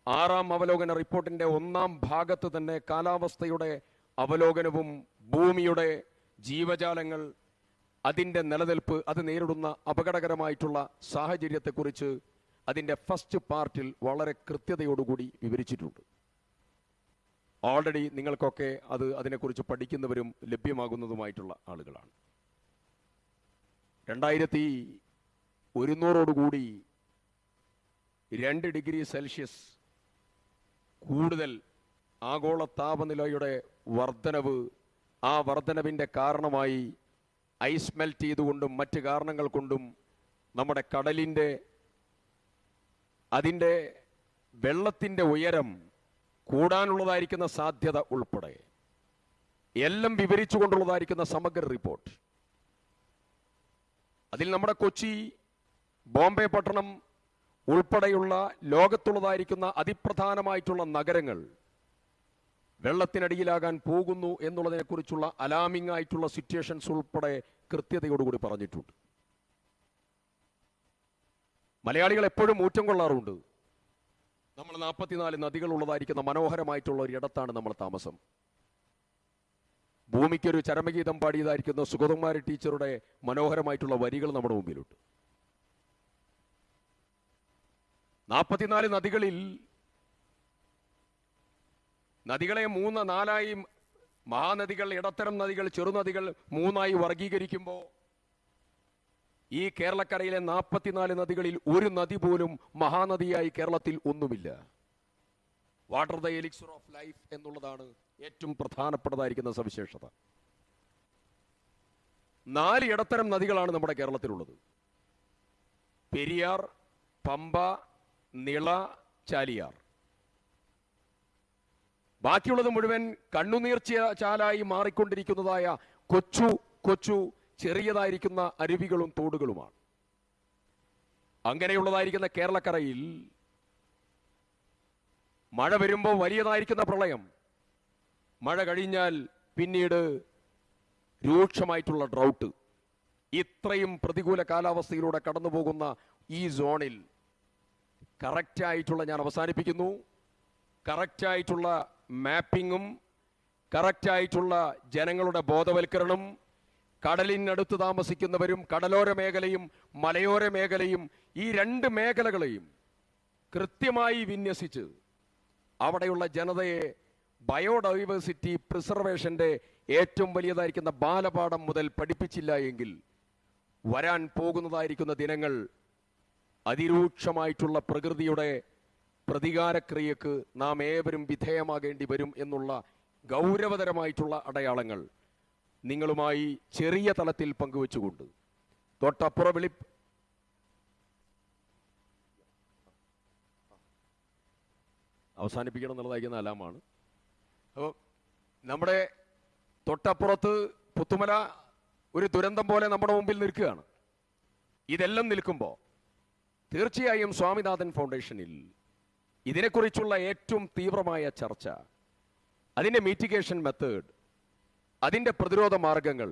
6ാം അവലോകന റിപ്പോർട്ടിന്റെ 1ാം ഭാഗത്ത് തന്നെ കാലാവസ്ഥയുടെ അവലോകനവും ഭൂമിയുടെ ജീവജാലങ്ങൾ, അതിൻ്റെ നിലനിൽപ്പ്, അത് നേരിടുന്ന അപകടകരമായിട്ടുള്ള സാഹചര്യത്തെക്കുറിച്ച് അതിൻ്റെ ഫസ്റ്റ് പാർട്ടിൽ വളരെ കൃത്യതയോടുകൂടി വിവരിച്ചിട്ടുണ്ട്. ഓൾറെഡി നിങ്ങൾക്കൊക്കെ അതിനെക്കുറിച്ച് പഠിക്കുന്നവരും ലഭ്യമാകുന്നതുമായിട്ടുള്ള ആളുകളാണ്. 2100 2 ഡിഗ്രി സെൽഷ്യസ് കൂടുതൽ ആഗോള താപനിലയുടെ വർധനവ്, ആ വർധനവിൻ്റെ കാരണമായി ഐസ് മെൽറ്റ് ചെയ്തുകൊണ്ടും മറ്റ് കാരണങ്ങൾ കൊണ്ടും നമ്മുടെ കടലിൻ്റെ അതിൻ്റെ വെള്ളത്തിൻ്റെ ഉയരം കൂടാനുള്ളതായിരിക്കുന്ന സാധ്യത ഉൾപ്പെടെ എല്ലാം വിവരിച്ചുകൊണ്ടുള്ളതായിരിക്കുന്ന സമഗ്ര റിപ്പോർട്ട്. അതിൽ നമ്മുടെ കൊച്ചി, ബോംബെ പട്ടണം ഉൾപ്പെടെയുള്ള ലോകത്തുള്ളതായിരിക്കുന്ന അതിപ്രധാനമായിട്ടുള്ള നഗരങ്ങൾ വെള്ളത്തിനടിയിലാകാൻ പോകുന്നു എന്നുള്ളതിനെക്കുറിച്ചുള്ള അലാമിംഗ് ആയിട്ടുള്ള സിറ്റുവേഷൻസ് ഉൾപ്പെടെ കൃത്യതയോടുകൂടി പറഞ്ഞിട്ടുണ്ട്. മലയാളികൾ എപ്പോഴും ഊറ്റം കൊള്ളാറുണ്ട്. നമ്മൾ 44 നദികളുള്ളതായിരിക്കുന്ന മനോഹരമായിട്ടുള്ള ഒരിടത്താണ് നമ്മൾ താമസം. ഭൂമിക്കൊരു ചരമഗീതം പാടിയതായിരിക്കുന്ന സുഗതകുമാരി ടീച്ചറുടെ മനോഹരമായിട്ടുള്ള വരികൾ നമ്മുടെ മുമ്പിലുണ്ട്. 44 നദികളിൽ നദികളെ 3-4ആയി, മഹാനദികൾ, ഇടത്തരം നദികൾ, ചെറുനദികൾ 3ആയി വർഗീകരിക്കുമ്പോൾ ഈ കേരളക്കരയിലെ 44 നദികളിൽ ഒരു നദി പോലും മഹാനദിയായി കേരളത്തിൽ ഒന്നുമില്ല. Water the elixir of life എന്നുള്ളതാണ് ഏറ്റവും പ്രധാനപ്പെട്ടതായിരിക്കുന്ന സവിശേഷത. 4 ഇടത്തരം നദികളാണ് നമ്മുടെ കേരളത്തിലുള്ളത്: പെരിയാർ, പമ്പ, നിള, ചാലിയാർ. ബാക്കിയുള്ളത് മുഴുവൻ കണ്ണുനീർ ചാലായി മാറിക്കൊണ്ടിരിക്കുന്നതായ കൊച്ചു ചെറിയതായിരിക്കുന്ന അരുവികളും തോടുകളുമാണ്. അങ്ങനെയുള്ളതായിരിക്കുന്ന കേരളക്കരയിൽ മഴ വരുമ്പോൾ വലിയതായിരിക്കുന്ന പ്രളയം, മഴ കഴിഞ്ഞാൽ പിന്നീട് രൂക്ഷമായിട്ടുള്ള ഡ്രൗട്ട്, ഇത്രയും പ്രതികൂല കാലാവസ്ഥയിലൂടെ കടന്നു പോകുന്ന ഈ സോണിൽ കറക്റ്റായിട്ടുള്ള, ഞാൻ അവസാനിപ്പിക്കുന്നു, കറക്റ്റായിട്ടുള്ള മാപ്പിങ്ങും കറക്റ്റായിട്ടുള്ള ജനങ്ങളുടെ ബോധവൽക്കരണം, കടലിനടുത്ത് താമസിക്കുന്നവരും കടലോര മേഖലയും മലയോര മേഖലയും ഈ 2 മേഖലകളെയും കൃത്യമായി വിന്യസിച്ച് അവിടെയുള്ള ജനതയെ ബയോഡൈവേഴ്സിറ്റി പ്രിസർവേഷൻ്റെ ഏറ്റവും വലിയതായിരിക്കുന്ന ബാലപാഠം മുതൽ പഠിപ്പിച്ചില്ല എങ്കിൽ വരാൻ പോകുന്നതായിരിക്കുന്ന ദിനങ്ങൾ അതിരൂക്ഷമായിട്ടുള്ള പ്രകൃതിയുടെ പ്രതികാരക്രിയക്ക് നാം ഏവരും വിധേയമാകേണ്ടി വരും എന്നുള്ള ഗൗരവതരമായിട്ടുള്ള അടയാളങ്ങൾ നിങ്ങളുമായി ചെറിയ തലത്തിൽ പങ്കുവെച്ചുകൊണ്ട് തൊട്ടപ്പുറ അവസാനിപ്പിക്കണം എന്നുള്ളതായിരിക്കുന്ന അലാമാണ്. അപ്പോൾ നമ്മുടെ തൊട്ടപ്പുറത്ത് പുത്തുമല ഒരു ദുരന്തം പോലെ നമ്മുടെ മുമ്പിൽ നിൽക്കുകയാണ്. ഇതെല്ലാം നിൽക്കുമ്പോൾ തീർച്ചയായും സ്വാമിനാഥൻ ഫൗണ്ടേഷനിൽ ഇതിനെക്കുറിച്ചുള്ള ഏറ്റവും തീവ്രമായ ചർച്ച, അതിൻ്റെ മീറ്റിഗേഷൻ മെത്തേഡ്, അതിൻ്റെ പ്രതിരോധ മാർഗങ്ങൾ,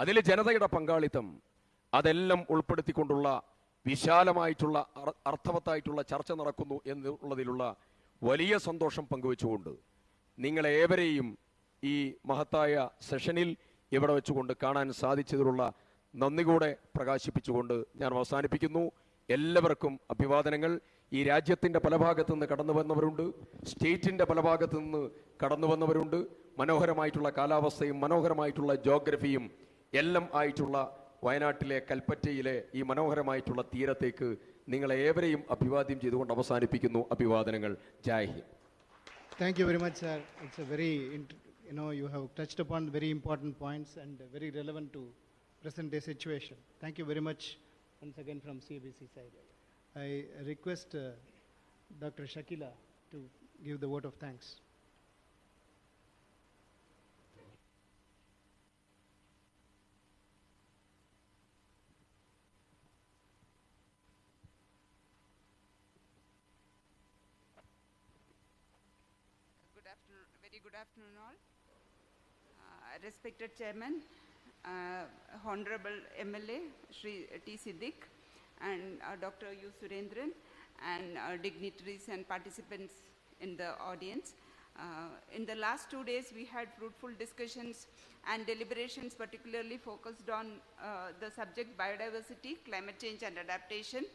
അതിൽ ജനതയുടെ പങ്കാളിത്തം, അതെല്ലാം ഉൾപ്പെടുത്തിക്കൊണ്ടുള്ള വിശാലമായിട്ടുള്ള അർത്ഥവത്തായിട്ടുള്ള ചർച്ച നടക്കുന്നു എന്നുള്ളതിലുള്ള വലിയ സന്തോഷം പങ്കുവെച്ചുകൊണ്ട് നിങ്ങളേവരെയും ഈ മഹത്തായ സെഷനിൽ ഇവിടെ വെച്ചുകൊണ്ട് കാണാൻ സാധിച്ചതിലുള്ള നന്ദി കൂടെ പ്രകാശിപ്പിച്ചുകൊണ്ട് ഞാൻ അവസാനിപ്പിക്കുന്നു. എല്ലാവർക്കും അഭിവാദനങ്ങൾ. ഈ രാജ്യത്തിൻ്റെ പല ഭാഗത്തു നിന്ന് കടന്നു വന്നവരുണ്ട്, സ്റ്റേറ്റിൻ്റെ പല ഭാഗത്തു നിന്ന് കടന്നു വന്നവരുണ്ട്. മനോഹരമായിട്ടുള്ള കാലാവസ്ഥയും മനോഹരമായിട്ടുള്ള ജോഗ്രഫിയും എല്ലാം ആയിട്ടുള്ള വയനാട്ടിലെ കൽപ്പറ്റയിലെ ഈ മനോഹരമായിട്ടുള്ള തീരത്തേക്ക് നിങ്ങളേവരെയും അഭിവാദ്യം ചെയ്തുകൊണ്ട് അവസാനിപ്പിക്കുന്നു. അഭിവാദനങ്ങൾ. ജയ് Hind. Thank you very much, sir. It's a very, you have touched upon very important points and very relevant to present day situation. Thank you very much once again from CAbC side. I request Dr. Shakila to give the vote of thanks. Very good afternoon all. Respected Chairman, Honorable MLA Shri T. Siddiq and Dr. U. Surendran and dignitaries and participants in the audience. In the last 2 days we had fruitful discussions and deliberations particularly focused on the subject biodiversity, climate change and adaptation.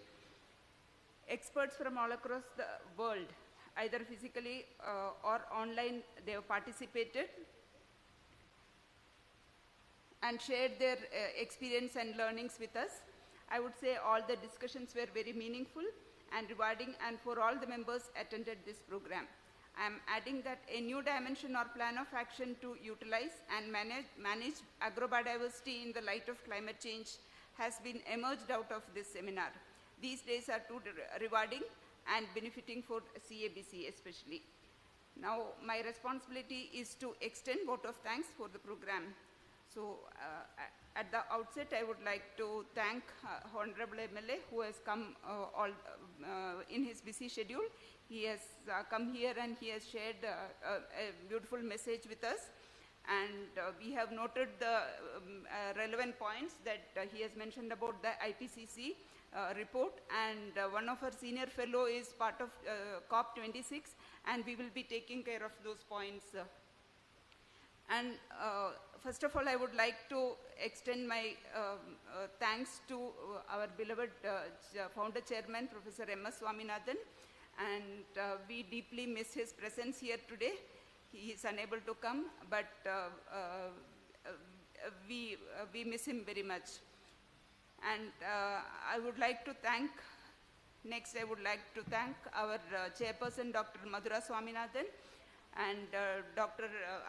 Experts from all across the world, either physically or online, they have participated and shared their experience and learnings with us. I would say all the discussions were very meaningful and rewarding, and for all the members attended this program. I am adding that a new dimension or plan of action to utilize and manage agrobiodiversity in the light of climate change has been emerged out of this seminar. These days are too rewarding and benefiting for CAbC especially. Now my responsibility is to extend vote of thanks for the program. So at the outset I would like to thank Honorable MLA who has come in his busy schedule. He has come here and he has shared a beautiful message with us, and we have noted the relevant points that he has mentioned about the IPCC report, and one of our senior fellow is part of COP26, and we will be taking care of those points. And first of all, I would like to extend my thanks to our beloved founder chairman, Professor M.S. Swaminathan, and we deeply miss his presence here today. He is unable to come, but we miss him very much. And I would like to thank, next I would like to thank our chairperson, Dr. Madhura Swaminathan, and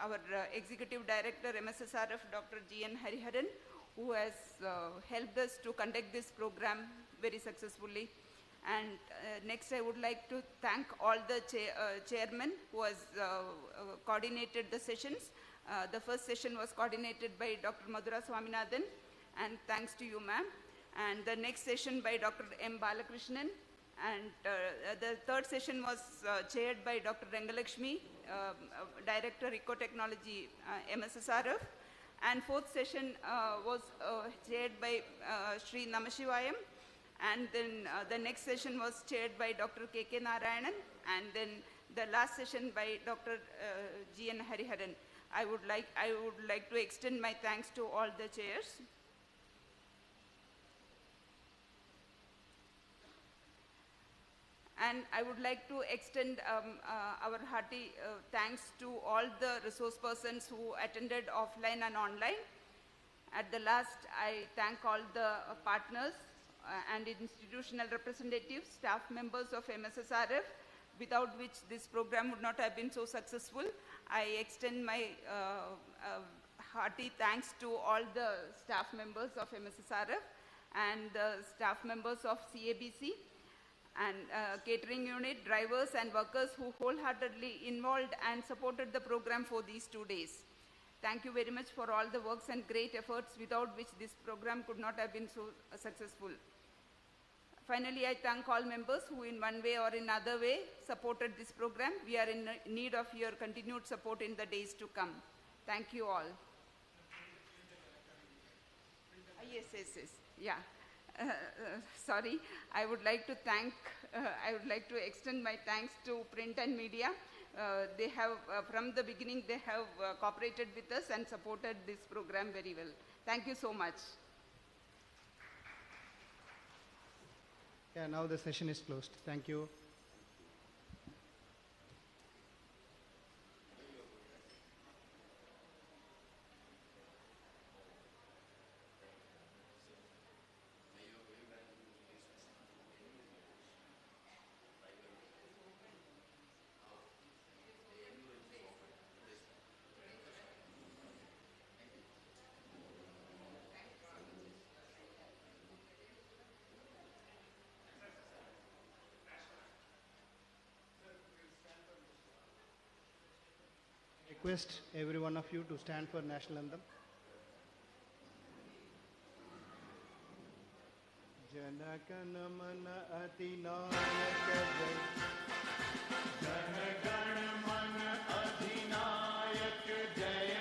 our executive director, MSSRF, Dr. G.N. Hariharan, who has helped us to conduct this program very successfully. And next I would like to thank all the chairmen who has coordinated the sessions. The first session was coordinated by Dr. Madhura Swaminathan, and thanks to you, ma'am. And the next session by Dr. M. Balakrishnan, and the third session was chaired by Dr. Rangalakshmi, Director Ecotechnology, MSSRF, and fourth session was chaired by Sri Namashivayam, and then the next session was chaired by Dr. K.K. Narayanan, and then the last session by Dr. G.N. Hariharan. I would like to extend my thanks to all the chairs. And I would like to extend our hearty thanks to all the resource persons who attended offline and online. At the last, I thank all the partners and institutional representatives, staff members of MSSRF, without which this program would not have been so successful. I extend my hearty thanks to all the staff members of MSSRF and the staff members of CAbC and catering unit, drivers and workers who wholeheartedly involved and supported the program for these 2 days. Thank you very much for all the works and great efforts without which this program could not have been so successful. Finally, I thank all members who in one way or another way supported this program. We are in need of your continued support in the days to come. Thank you all. Yes, yeah. Sorry, I would like to extend my thanks to print and media. They have, from the beginning, they have cooperated with us and supported this program very well. Thank you so much. Yeah, now the session is closed. Thank you. Request every one of you to stand for national anthem. Jana Gana Mana Adhinayaka Jai. Jana Gana Mana Adhinayaka Jai.